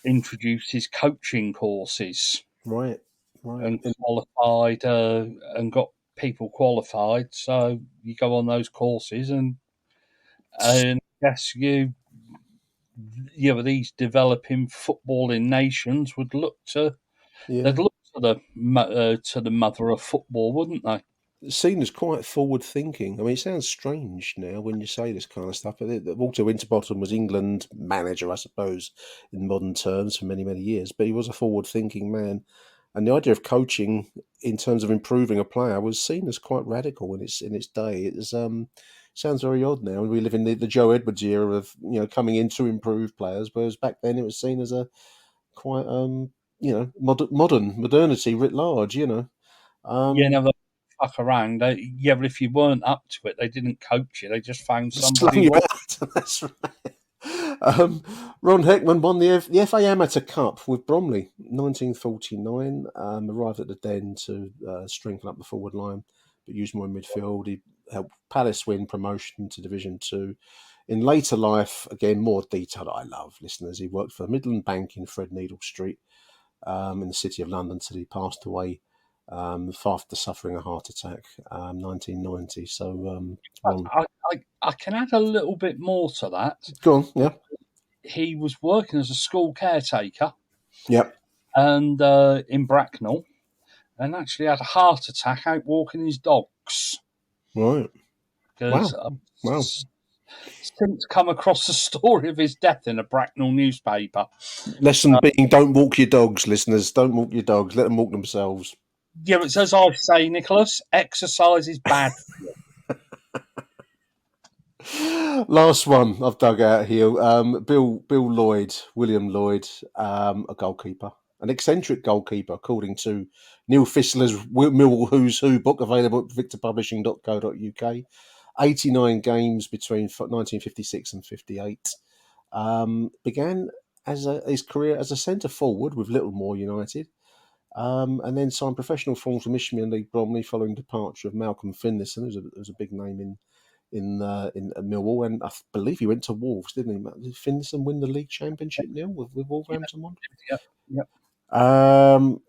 introduced his coaching courses. Right. And qualified and got people qualified. So you go on those courses, and I guess these developing footballing nations would look to they'd look to the mother of football, wouldn't they? Seen as quite forward thinking. I mean, it sounds strange now when you say this kind of stuff, but Walter Winterbottom was England manager, I suppose, in modern terms for many, many years. But he was a forward thinking man, and the idea of coaching in terms of improving a player was seen as quite radical in its day. It was, sounds very odd now. We live in the Joe Edwards era of coming in to improve players, whereas back then it was seen as a quite modernity writ large. Never fuck around. But if you weren't up to it, they didn't coach you. They just found somebody. Slung you out. That's right. Ron Heckman won the FA Amateur Cup with Bromley, 1949. Arrived at the Den to strengthen up the forward line, but used more in midfield. He helped Palace win promotion to Division 2. In later life, again, more detail that I love, listeners. He worked for Midland Bank in Threadneedle Street in the City of London until he passed away after suffering a heart attack, 1990. So I can add a little bit more to that. Go on, yeah. He was working as a school caretaker. Yep. And in Bracknell, and actually had a heart attack out walking his dogs. Right. Because Wow. since come across the story of his death in a Bracknell newspaper. Lesson being, don't walk your dogs, listeners. Don't walk your dogs. Let them walk themselves. Yeah, but as I say, Nicholas, exercise is bad for you. Last one I've dug out here. Bill Lloyd, William Lloyd, a goalkeeper, an eccentric goalkeeper, according to Neil Fissler's Millwall Who's Who book, available at victorpublishing.co.uk. 89 games between 1956 and 58. Began his career as a centre forward with Littlemore United, and then signed professional form for Michigan League Bromley following departure of Malcolm Finlayson, who was a big name in Millwall, and I believe he went to Wolves, didn't he? Did Finlayson win the league championship, Neil, with Wolverhampton one? Yep.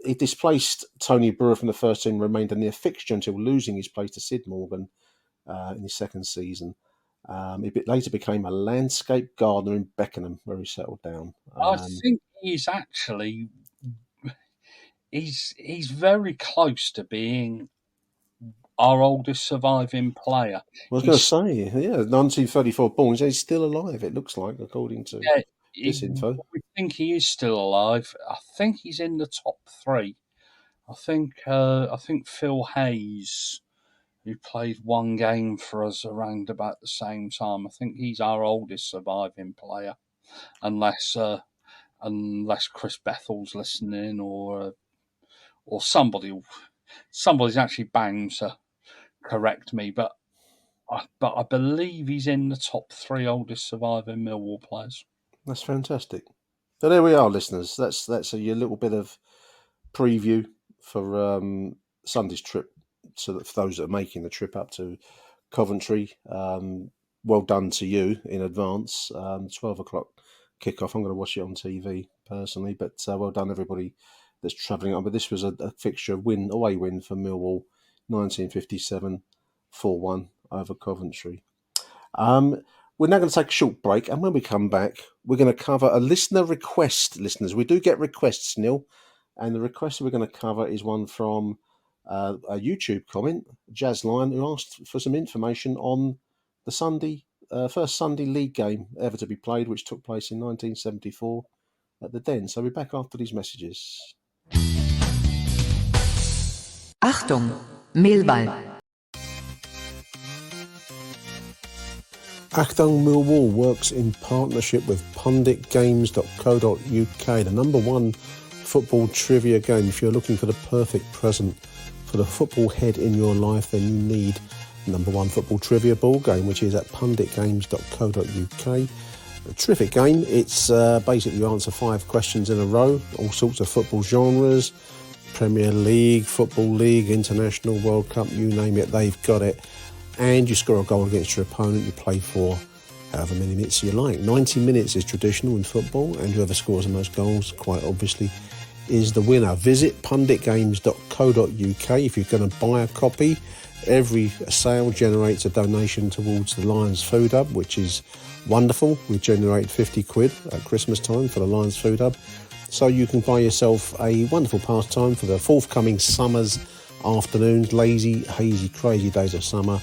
He displaced Tony Brewer from the first team, remained a near fixture until losing his place to Sid Morgan in his second season. He later became a landscape gardener in Beckenham, where he settled down. I think he's actually he's very close to being our oldest surviving player. I was going to say, 1934 born. He's still alive, it looks like, according to this info. We think he is still alive. I think he's in the top 3. I think Phil Hayes, who played one game for us around about the same time, I think he's our oldest surviving player, unless Chris Bethel's listening or somebody's actually bound to correct me, but I believe he's in the top 3 oldest surviving Millwall players. That's fantastic. So there we are, listeners. That's a little bit of preview for Sunday's trip. So that for those that are making the trip up to Coventry, well done to you in advance. 12 o'clock kickoff. I'm going to watch it on TV personally, but well done everybody that's travelling up. But this was a fixture away win for Millwall, 1957, 4-1 over Coventry. We're now going to take a short break, and when we come back, we're going to cover a listener request. Listeners, we do get requests, Neil, and the request we're going to cover is one from a YouTube comment, Jazz Lion, who asked for some information on the first Sunday league game ever to be played, which took place in 1974 at the Den. So we're back after these messages. Achtung, Millwall. Achtung Millwall works in partnership with punditgames.co.uk, the number one football trivia game. If you're looking for the perfect present for the football head in your life, then you need the number one football trivia ball game, which is at punditgames.co.uk. A terrific game. It's basically you answer 5 questions in a row, all sorts of football genres, Premier League, Football League, International, World Cup, you name it, they've got it. And you score a goal against your opponent. You play for however many minutes you like. 90 minutes is traditional in football, and whoever scores the most goals, quite obviously, is the winner. Visit punditgames.co.uk if you're going to buy a copy. Every sale generates a donation towards the Lions Food Hub, which is wonderful. We generate £50 at Christmas time for the Lions Food Hub. So you can buy yourself a wonderful pastime for the forthcoming summer's afternoons, lazy, hazy, crazy days of summer,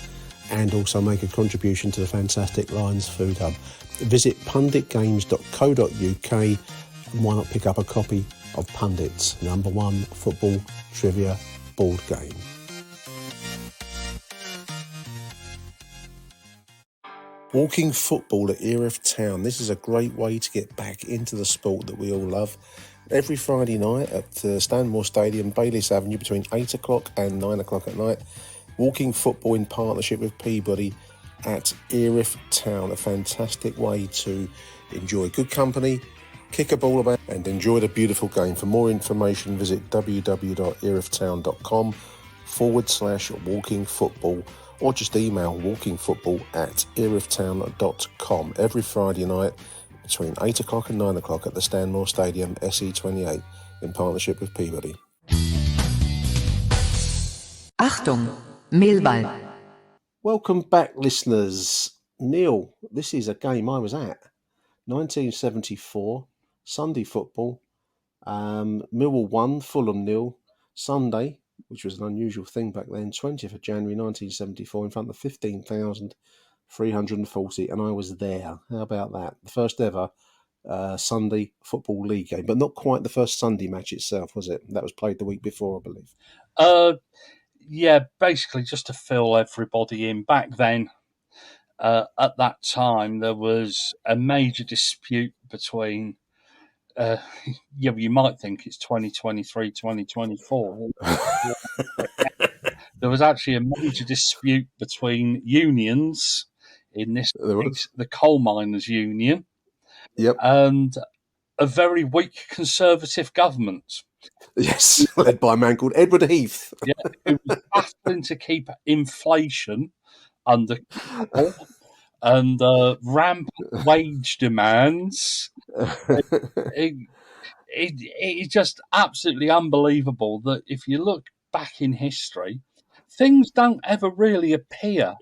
and also make a contribution to the fantastic Lions Food Hub. Visit punditgames.co.uk and why not pick up a copy of Pundit's number one football trivia board game. Walking football at Erith Town. This is a great way to get back into the sport that we all love. Every Friday night at Stanmore Stadium, Bayliss Avenue, between 8 o'clock and 9 o'clock at night. Walking football in partnership with Peabody at Erith Town. A fantastic way to enjoy good company, kick a ball about and enjoy the beautiful game. For more information, visit www.erithtown.com/walkingfootball or just email walkingfootball@erithtown.com. Every Friday night between 8 o'clock and 9 o'clock at the Stanmore Stadium, SE28, in partnership with Peabody. Achtung, Millwall. Welcome back, listeners. Neil, this is a game I was at. 1974, Sunday football. Millwall 1, Fulham 0. Sunday, which was an unusual thing back then. 20th of January 1974, in front of 15,340, and I was there. How about that? The first ever Sunday Football League game, but not quite the first Sunday match itself, was it? That was played the week before, I believe. Yeah, basically just to fill everybody in. Back then, at that time, there was a major dispute between, you might think it's 2023, 2024. There was actually a major dispute between unions, in this case, the Coal Miners' Union, and a very weak Conservative government. Yes, led by a man called Edward Heath. Yeah, who was battling to keep inflation under control and rampant wage demands. It's just absolutely unbelievable that if you look back in history, things don't ever really appear.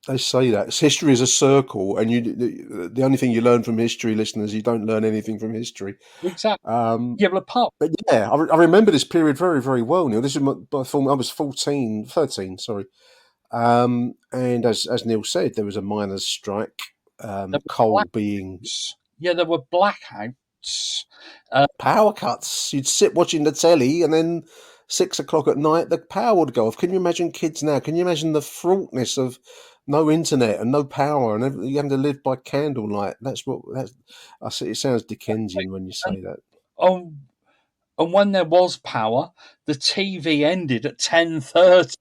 They say that history is a circle, and the only thing you learn from history, listeners, you don't learn anything from history. Exactly. But yeah, I remember this period very, very well, Neil. This is my film. I was 13, sorry. And as Neil said, there was a miners' strike. Coal being there were blackouts, power cuts. You'd sit watching the telly, and then 6 o'clock at night, the power would go off. Can you imagine kids now? Can you imagine the fraughtness of no internet and no power, and you having to live by candlelight? It sounds Dickensian when you say that. And when there was power, the TV ended at 10:30.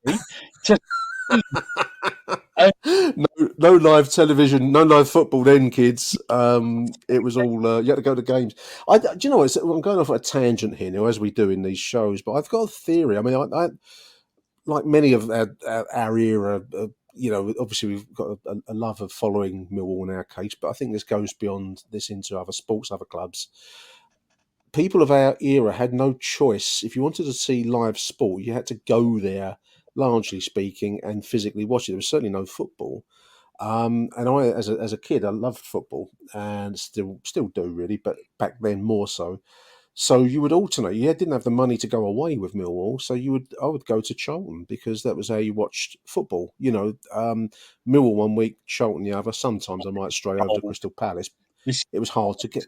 No live television, no live football then, kids. It was all you had to go to games. Do you know what? I'm going off at a tangent here now, as we do in these shows, but I've got a theory. I mean, I like many of our era, obviously we've got a love of following Millwall in our case, but I think this goes beyond this into other sports, other clubs. People of our era had no choice. If you wanted to see live sport, you had to go there, largely speaking, and physically watch it. There was certainly no football. And I, as a kid, I loved football and still do really, but back then more so. So you would alternate. You didn't have the money to go away with Millwall, so I would go to Charlton because that was how you watched football. Millwall one week, Charlton the other. Sometimes I might stray over to Crystal Palace. It was hard to get.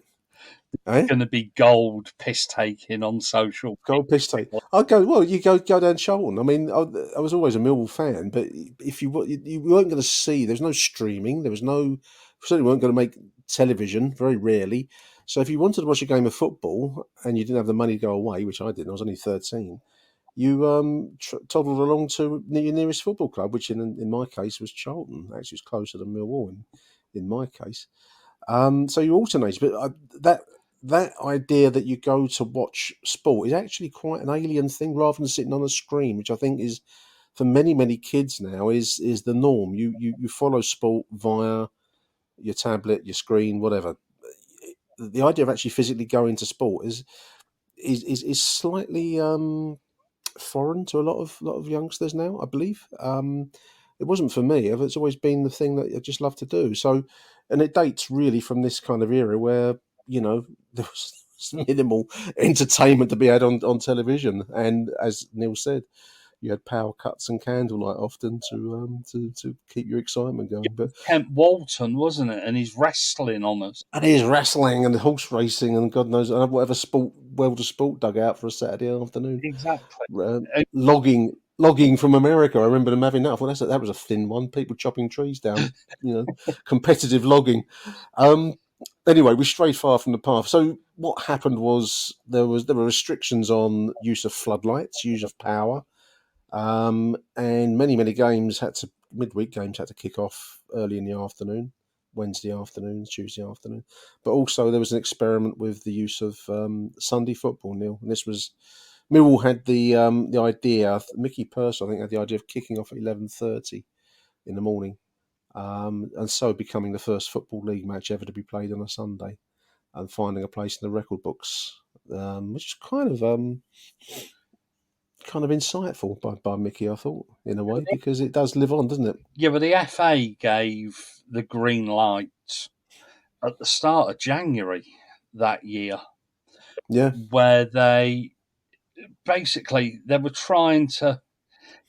Going to be gold piss taking on social. Gold piss take. I'd go. Well, you go down Charlton. I mean, I was always a Millwall fan, but if you weren't going to see, there's no streaming. There was no. Certainly weren't going to make television. Very rarely. So if you wanted to watch a game of football and you didn't have the money to go away, which I didn't, I was only 13. You toddled along to your nearest football club, which in my case was Charlton. Actually, it was closer than Millwall in my case. So you alternate, but that idea that you go to watch sport is actually quite an alien thing rather than sitting on a screen, which I think is for many, many kids now is the norm. You follow sport via your tablet, your screen, whatever. The idea of actually physically going to sport is slightly foreign to a lot of youngsters now, I believe. It wasn't for me. It's always been the thing that I just love to do. So, and it dates really from this kind of era where there was minimal entertainment to be had on television, and as Neil said, you had power cuts and candlelight often to keep your excitement going. But Kent Walton, wasn't it? And he's wrestling on us. And he's wrestling and horse racing and God knows whatever world of sport dug out for a Saturday afternoon. Exactly. Logging from America. I remember them having that. I thought that was a thin one. People chopping trees down. Competitive logging. Anyway, we strayed far from the path. So what happened was there were restrictions on use of floodlights, use of power. And many games midweek games had to kick off early in the afternoon, Wednesday afternoon, Tuesday afternoon. But also there was an experiment with the use of Sunday football, Neil. And this was Millwall had the idea. Mickey Purse, I think, had the idea of kicking off at 11:30 in the morning, and so becoming the first football league match ever to be played on a Sunday, and finding a place in the record books, which is kind of insightful by Mickey, I thought, in a way, because it does live on, doesn't it? Yeah, but the FA gave the green light at the start of January that year. Yeah. Where they basically they were trying to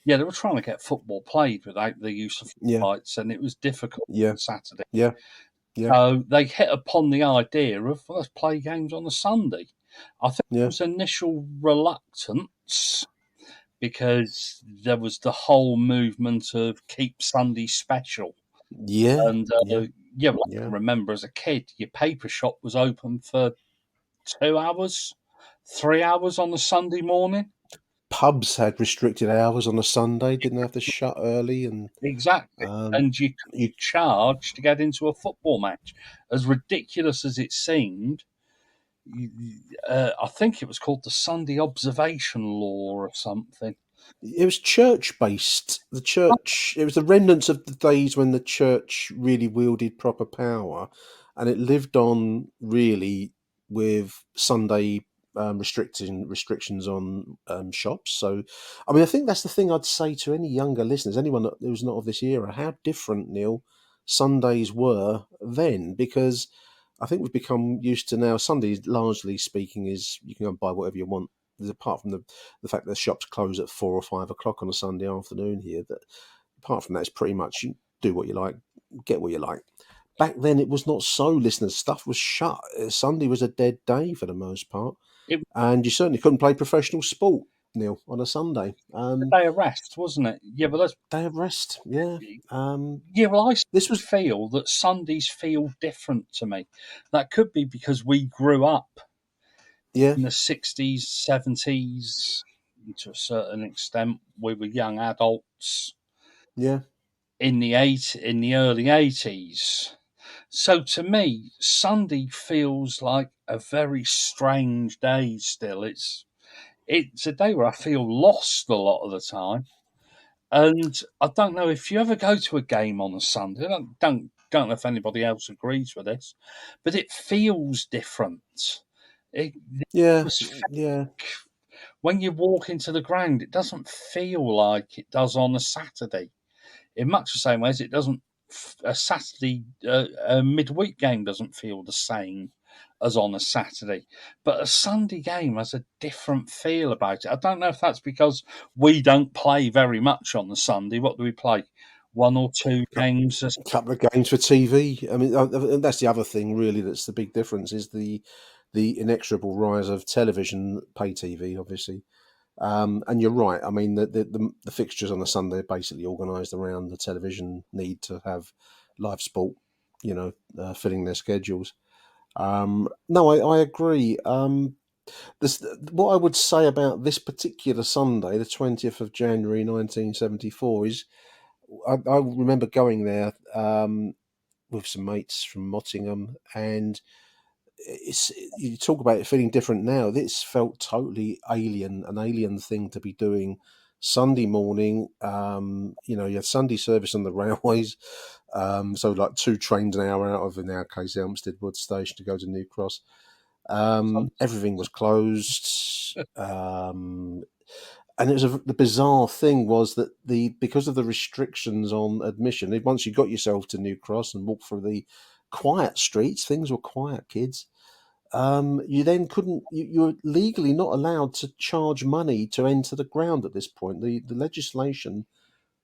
get football played without the use of Yeah. floodlights, and it was difficult Yeah. on Saturday. Yeah. Yeah. So they hit upon the idea of, well, let's play games on a Sunday. I think there Yeah. was initial reluctance because there was the whole movement of keep Sunday special. Yeah. And Yeah. well, I Yeah. can remember as a kid, your paper shop was open for 2 hours, 3 hours on a Sunday morning. Pubs had restricted hours on a Sunday, didn't have to shut early, and Exactly. And you you, could charge to get into a football match. As ridiculous as it seemed, I think it was called the Sunday Observation Law or something. it was church based. The church, it was the remnants of the days when the church really wielded proper power, and it lived on really with Sunday restrictions on shops. So, I mean, I think that's the thing I'd say to any younger listeners, anyone who's not of this era, how different, Neil, Sundays were then, because I think we've become used to now. Sundays, largely speaking, is you can go and buy whatever you want. Apart from the fact that the shops close at 4 or 5 o'clock on a Sunday afternoon here, that apart from that, it's pretty much you do what you like, get what you like. Back then, it was not so, listeners. Stuff was shut. Sunday was a dead day for the most part, It and you certainly couldn't play professional sport, Neil, on a Sunday. was a day of rest, wasn't it? Yeah, but Day of rest, yeah. I This was feel that Sundays feel different to me. That could be because we grew up yeah, in the 60s, 70s, to a certain extent. We were young adults yeah, in the early 80s. So to me, Sunday feels like a very strange day still. It's a day where I feel lost a lot of the time. And I don't know if you ever go to a game on a Sunday. I don't know if anybody else agrees with this, but it feels different. It yeah, was yeah, when you walk into the ground, it doesn't feel like it does on a Saturday. In much the same way as it doesn't, a Saturday, a midweek game doesn't feel the same as on a Saturday. But a Sunday game has a different feel about it. I don't know if that's because we don't play very much on the Sunday. What do we play? One or two games? a couple of games for TV. I mean, that's the other thing, really. That's the big difference is the inexorable rise of television, pay TV, obviously. And you're right. I mean, the fixtures on a Sunday are basically organised around the television need to have live sport, filling their schedules. No, I agree. What I would say about this particular Sunday, the 20th of January 1974, is I remember going there with some mates from Mottingham, and you talk about it feeling different now. This felt totally an alien thing to be doing Sunday morning. You had Sunday service on the railways, so like 2 trains an hour out of, in our case, Elmstead Wood Station to go to New Cross. Everything was closed. And it was the bizarre thing was that because of the restrictions on admission, once you got yourself to New Cross and walked through the quiet streets, things were quiet, kids. You then couldn't. You were legally not allowed to charge money to enter the ground at this point. The legislation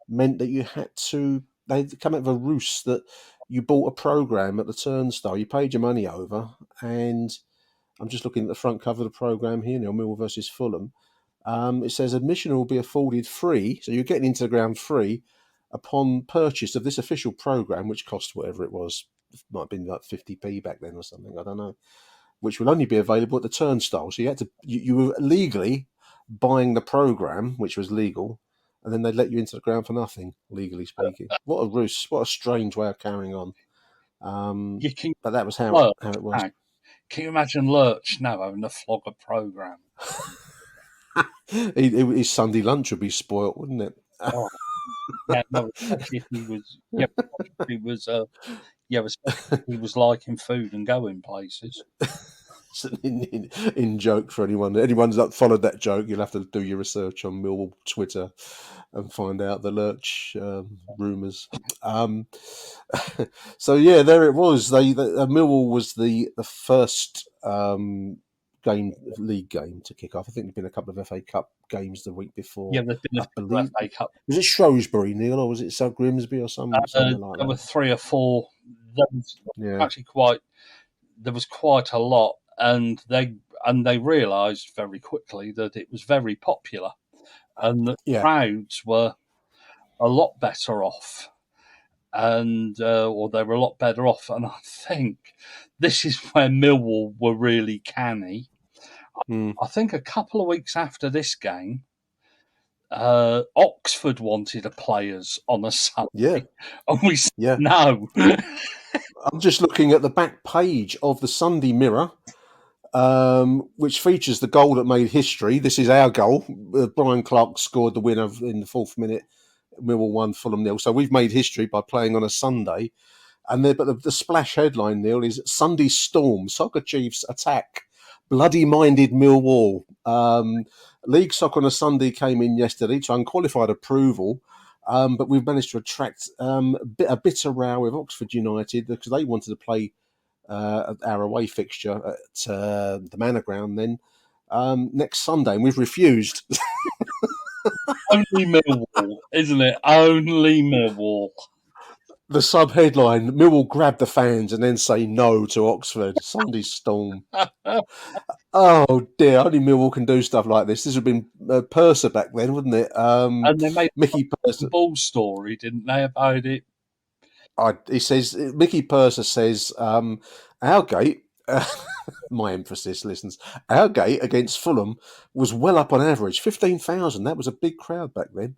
meant that you had to. They'd come out of a ruse that you bought a program at the turnstile. You paid your money over, and I'm just looking at the front cover of the program here now, Millwall versus Fulham. It says admission will be afforded free, so you're getting into the ground free upon purchase of this official program, which cost whatever it was. It might have been like 50p back then or something, I don't know, which will only be available at the turnstile. So you were legally buying the program, which was legal, and then they'd let you into the ground for nothing, legally speaking. What a ruse, what a strange way of carrying on. You can But that was how Lurch it was. now. Can you imagine Lurch now having to flog a program? His Sunday lunch would be spoilt, wouldn't it? Oh, yeah, no, especially if he was, yeah, if he was, especially if he was liking food and going places. in joke for anyone's that followed that joke, you'll have to do your research on Millwall Twitter and find out the Lurch rumours. So yeah, there it was. Millwall was the first league game to kick off. I think there've been a couple of FA Cup games the week before. Yeah, there's been a I believe. FA Cup. Was it Shrewsbury, Neil, or was it South Grimsby or somewhere like There that? were 3 or 4. There was Yeah. actually there was quite a lot, and they realised very quickly that it was very popular, and the crowds were a lot better off, and or they were a lot better off. And I think this is where Millwall were really canny. I think a couple of weeks after this game, Oxford wanted to play us on a Sunday, and we said no. I'm just looking at the back page of the Sunday Mirror, which features the goal that made history. This is our goal. Brian Clark scored the winner in the 4th minute. Millwall 1, Fulham 0. So we've made history by playing on a Sunday. But the splash headline, Neil, is Sunday Storm, Soccer Chiefs attack, bloody-minded Millwall. League Soccer on a Sunday came in yesterday to unqualified approval, but we've managed to attract a bitter row with Oxford United because they wanted to play our away fixture at the Manor Ground then next Sunday, and we've refused. Only Millwall, isn't it? Only Millwall. The sub-headline, Millwall grab the fans and then say no to Oxford. Sunday Storm. Oh, dear. Only Millwall can do stuff like this. This would have been Purser back then, wouldn't it? And they made Mickey Purser. a ball story, didn't they, about it? He says, Mickey Purser says, our gate, my emphasis, listens, our gate against Fulham was well up on average. 15,000. That was a big crowd back then.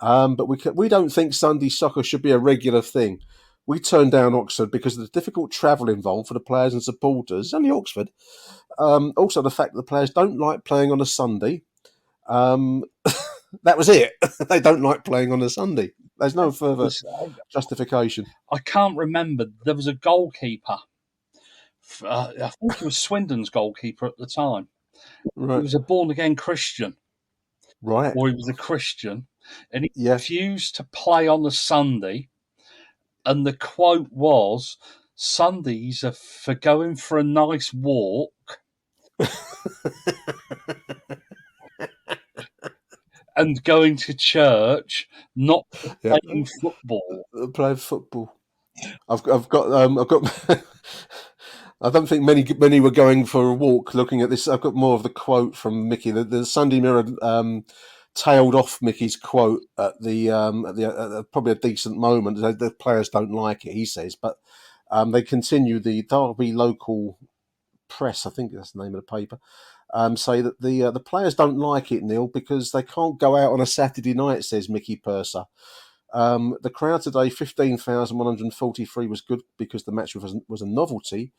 But we don't think Sunday soccer should be a regular thing. We turned down Oxford because of the difficult travel involved for the players and supporters. Only Oxford. Also, the fact that the players don't like playing on a Sunday. That was it. They don't like playing on a Sunday. There's no further justification. I can't remember. There was a goalkeeper. I think he was Swindon's goalkeeper at the time. Right. He was a born-again Christian. Right. Or he was a Christian. And he refused to play on a Sunday. And the quote was, Sundays are for going for a nice walk. And going to church, not playing football. Playing football. I've got. I don't think many were going for a walk. Looking at this, I've got more of the quote from Mickey. The Sunday Mirror tailed off Mickey's quote at the probably a decent moment. The players don't like it, he says, but they continue. The Derby Local Press, I think that's the name of the paper, say that the players don't like it, Neil, because they can't go out on a Saturday night, says Mickey Purser. The crowd today, 15,143, was good because the match was a novelty.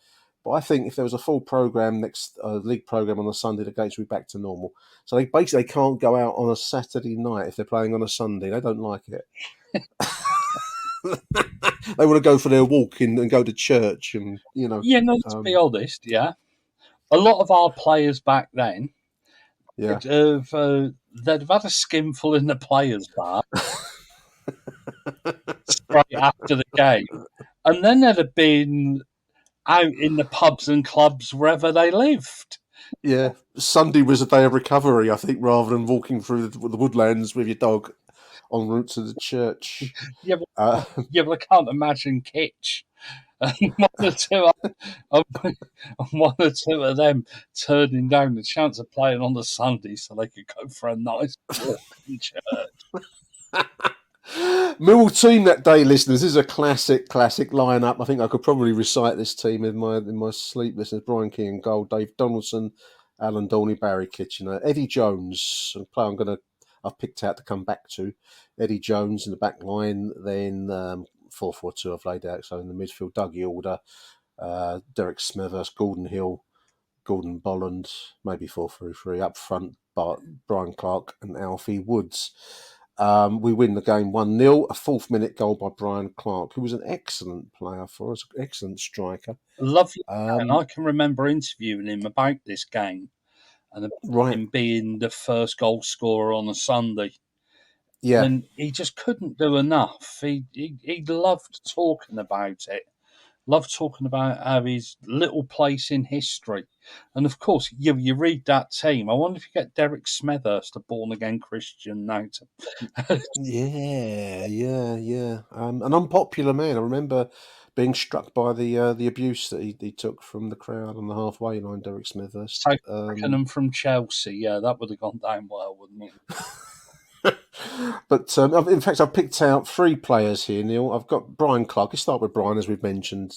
But I think if there was a full programme, next league programme on a Sunday, the games will be back to normal. So they can't go out on a Saturday night if they're playing on a Sunday. They don't like it. They want to go for their walk and go to church and, you know. Yeah, no, to be honest, a lot of our players back then, they'd have had a skinful in the players' bar straight after the game, and then they'd have been out in the pubs and clubs wherever they lived. Yeah, Sunday was a day of recovery, I think, rather than walking through the woodlands with your dog en route to the church. But I can't imagine Kitch. And one or two of them turning down the chance of playing on the Sunday so they could go for a nice walk in church. Millwall team that day, listeners. This is a classic lineup. I think I could probably recite this team in my sleep. Listeners: Brian King in goal, Dave Donaldson, Alan Dorney, Barry Kitchener, Eddie Jones, a player I've picked out to come back to. Eddie Jones in the back line, then 4-4-2 I've laid out. So in the midfield, Dougie Alder, Derek Smithers, Gordon Hill, Gordon Bolland, maybe 4-3-3 up front. Brian Clark and Alfie Woods. We win the game 1-0, a 4th minute goal by Brian Clark, who was an excellent player for us, excellent striker. Lovely. And I can remember interviewing him about this game and him being the first goal scorer on a Sunday. Yeah. And he just couldn't do enough. He loved talking about it. love talking about how his little place in history. And of course, you read that team. I wonder if you get Derek Smethurst, a born again Christian now. Yeah. An unpopular man. I remember being struck by the abuse that he took from the crowd on the halfway line. Derek Smithhurst. South African from Chelsea. Yeah, that would have gone down well, wouldn't it? But in fact, I've picked out 3 players here, Neil. I've got Brian Clark. Let's start with Brian, as we've mentioned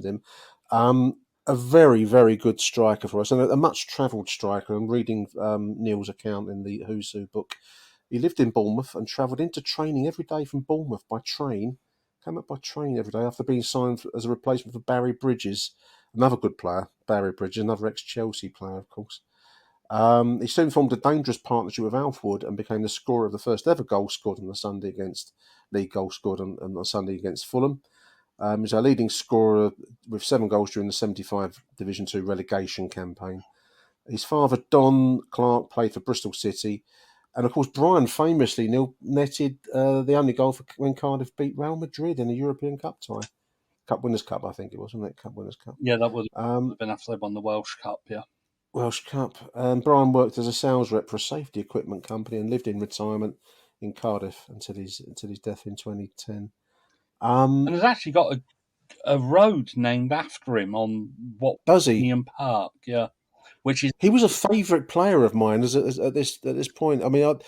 him. A very, very good striker for us, and a much travelled striker. I'm reading Neil's account in the Who's Who book. He lived in Bournemouth and travelled into training every day from Bournemouth by train. Came up by train every day after being signed as a replacement for Barry Bridges, another good player. Barry Bridges, another ex-Chelsea player, of course. He soon formed a dangerous partnership with Alf Wood and became the scorer of the first ever goal scored on the Sunday league goal scored on Sunday against Fulham. He was our leading scorer with 7 goals during the 75 Division 2 relegation campaign. His father, Don Clark, played for Bristol City. And of course, Brian famously netted the only goal when Cardiff beat Real Madrid in a European Cup tie. Cup Winners' Cup, I think it was, wasn't it? Cup Winners' Cup. Yeah, that would have been after they won the Welsh Cup, yeah. Welsh Cup. Brian worked as a sales rep for a safety equipment company and lived in retirement in Cardiff until his death in 2010. And has actually got a road named after him on Does he? Park, yeah. Which is He was a favourite player of mine at this point. I mean,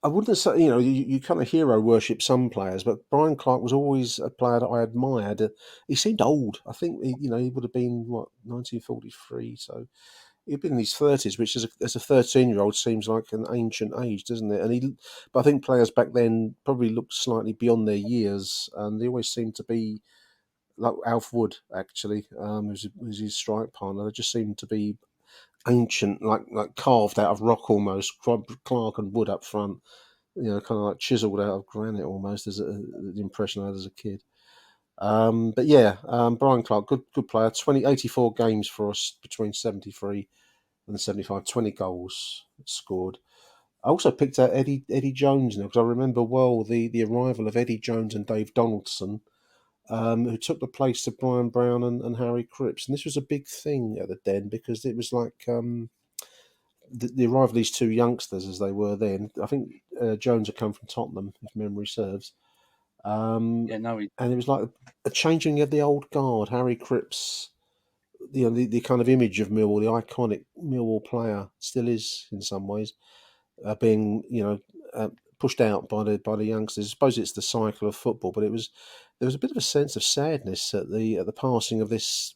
I wouldn't say, you kind of hero worship some players, but Brian Clark was always a player that I admired. He seemed old. I think he would have been 1943, so he'd been in his 30s, which as a 13-year-old seems like an ancient age, doesn't it? But I think players back then probably looked slightly beyond their years, and they always seemed to be like Alf Wood, actually, who's his strike partner. They just seemed to be ancient, like carved out of rock almost. Clark and Wood up front, kind of like chiseled out of granite almost, as the impression I had as a kid. But yeah, Brian Clark, good player. 84 games for us between 73 and 75, 20 goals scored. I also picked out Eddie Jones now, because I remember well the arrival of Eddie Jones and Dave Donaldson, who took the place of Brian Brown and Harry Cripps. And this was a big thing at the Den, because it was like the arrival of these 2 youngsters, as they were then. I think Jones had come from Tottenham, if memory serves. And it was like a changing of the old guard. Harry Cripps, the kind of image of Millwall, the iconic Millwall player, still is in some ways, being pushed out by the youngsters. I suppose it's the cycle of football, but there was a bit of a sense of sadness at the passing of this.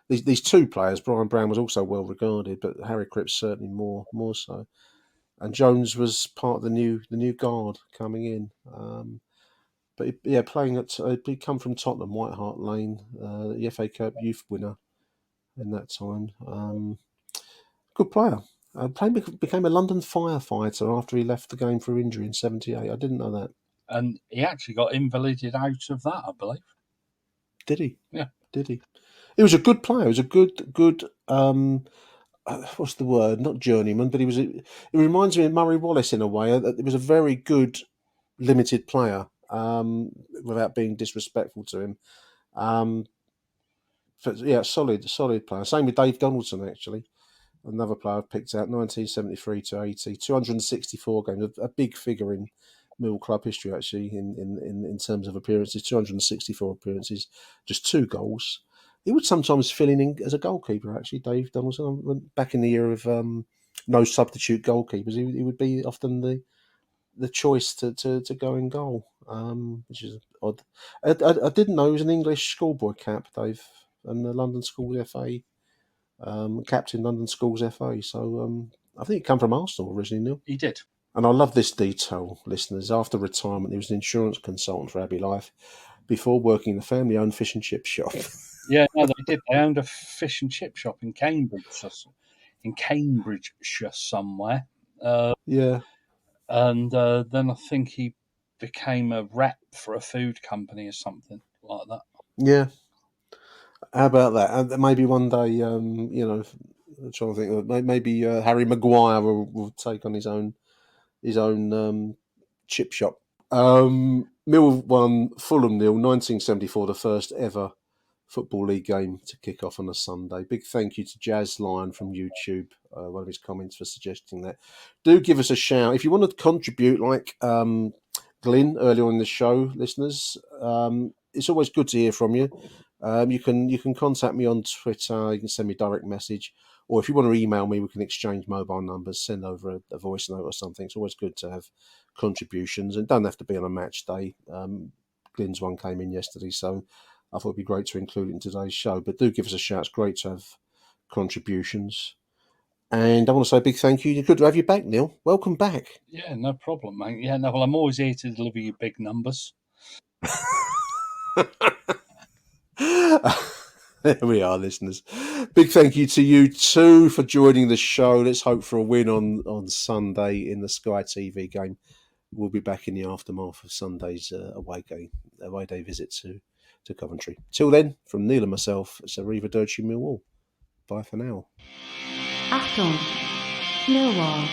These 2 players. Brian Brown was also well regarded, but Harry Cripps certainly more so. And Jones was part of the new guard coming in. But playing at he'd come from Tottenham, White Hart Lane, the FA Cup youth winner in that time. Good player. Became a London firefighter after he left the game for injury in '78. I didn't know that. And he actually got invalided out of that, I believe. Did he? Yeah. Did he? He was a good player. He was a good. What's the word? Not journeyman, but he was. It reminds me of Murray Wallace in a way. It was a very good limited player, without being disrespectful to him. But yeah, solid player. Same with Dave Donaldson, actually. Another player I've picked out, 1973 to 80, 264 games, a big figure in Millwall club history, actually, in terms of appearances, 264 appearances, just 2 goals. He would sometimes fill in as a goalkeeper, actually, Dave Donaldson. Back in the era of no substitute goalkeepers, he would be often the choice to go in goal, which is odd. I didn't know he was an English schoolboy cap, Dave, and the London School FA. Captain London Schools FA. So I think he came from Arsenal originally, Neil. He did. And I love this detail, listeners. After retirement, he was an insurance consultant for Abbey Life before working in a family-owned fish and chip shop. Yeah, no, they did. They owned a fish and chip shop in Cambridgeshire somewhere. Yeah. And then I think he became a rep for a food company or something like that. Yeah. How about that? And maybe one day, I'm trying to think. Maybe Harry Maguire will take on his own chip shop. Mill won, Fulham 0, 1974, the first ever Football League game to kick off on a Sunday. Big thank you to Jazz Lion from YouTube, one of his comments, for suggesting that. Do give us a shout. If you want to contribute, like Glyn earlier on in the show, listeners, it's always good to hear from you. You can contact me on Twitter, you can send me a direct message, or if you want to email me, we can exchange mobile numbers, send over a voice note or something. It's always good to have contributions, and don't have to be on a match day. Glyn's one came in yesterday, so I thought it'd be great to include it in today's show. But do give us a shout. It's great to have contributions. And I want to say a big thank you. Good to have you back, Neil. Welcome back. Yeah, no problem, mate. Yeah, no, well, I'm always here to deliver you big numbers. There we are, listeners. Big thank you to you too for joining the show. Let's hope for a win on Sunday in the Sky TV game. We'll be back in the aftermath of Sunday's away day visit to Coventry. Till then, from Neil and myself, it's Arrivederci Millwall. Bye for now. Achtung, Millwall.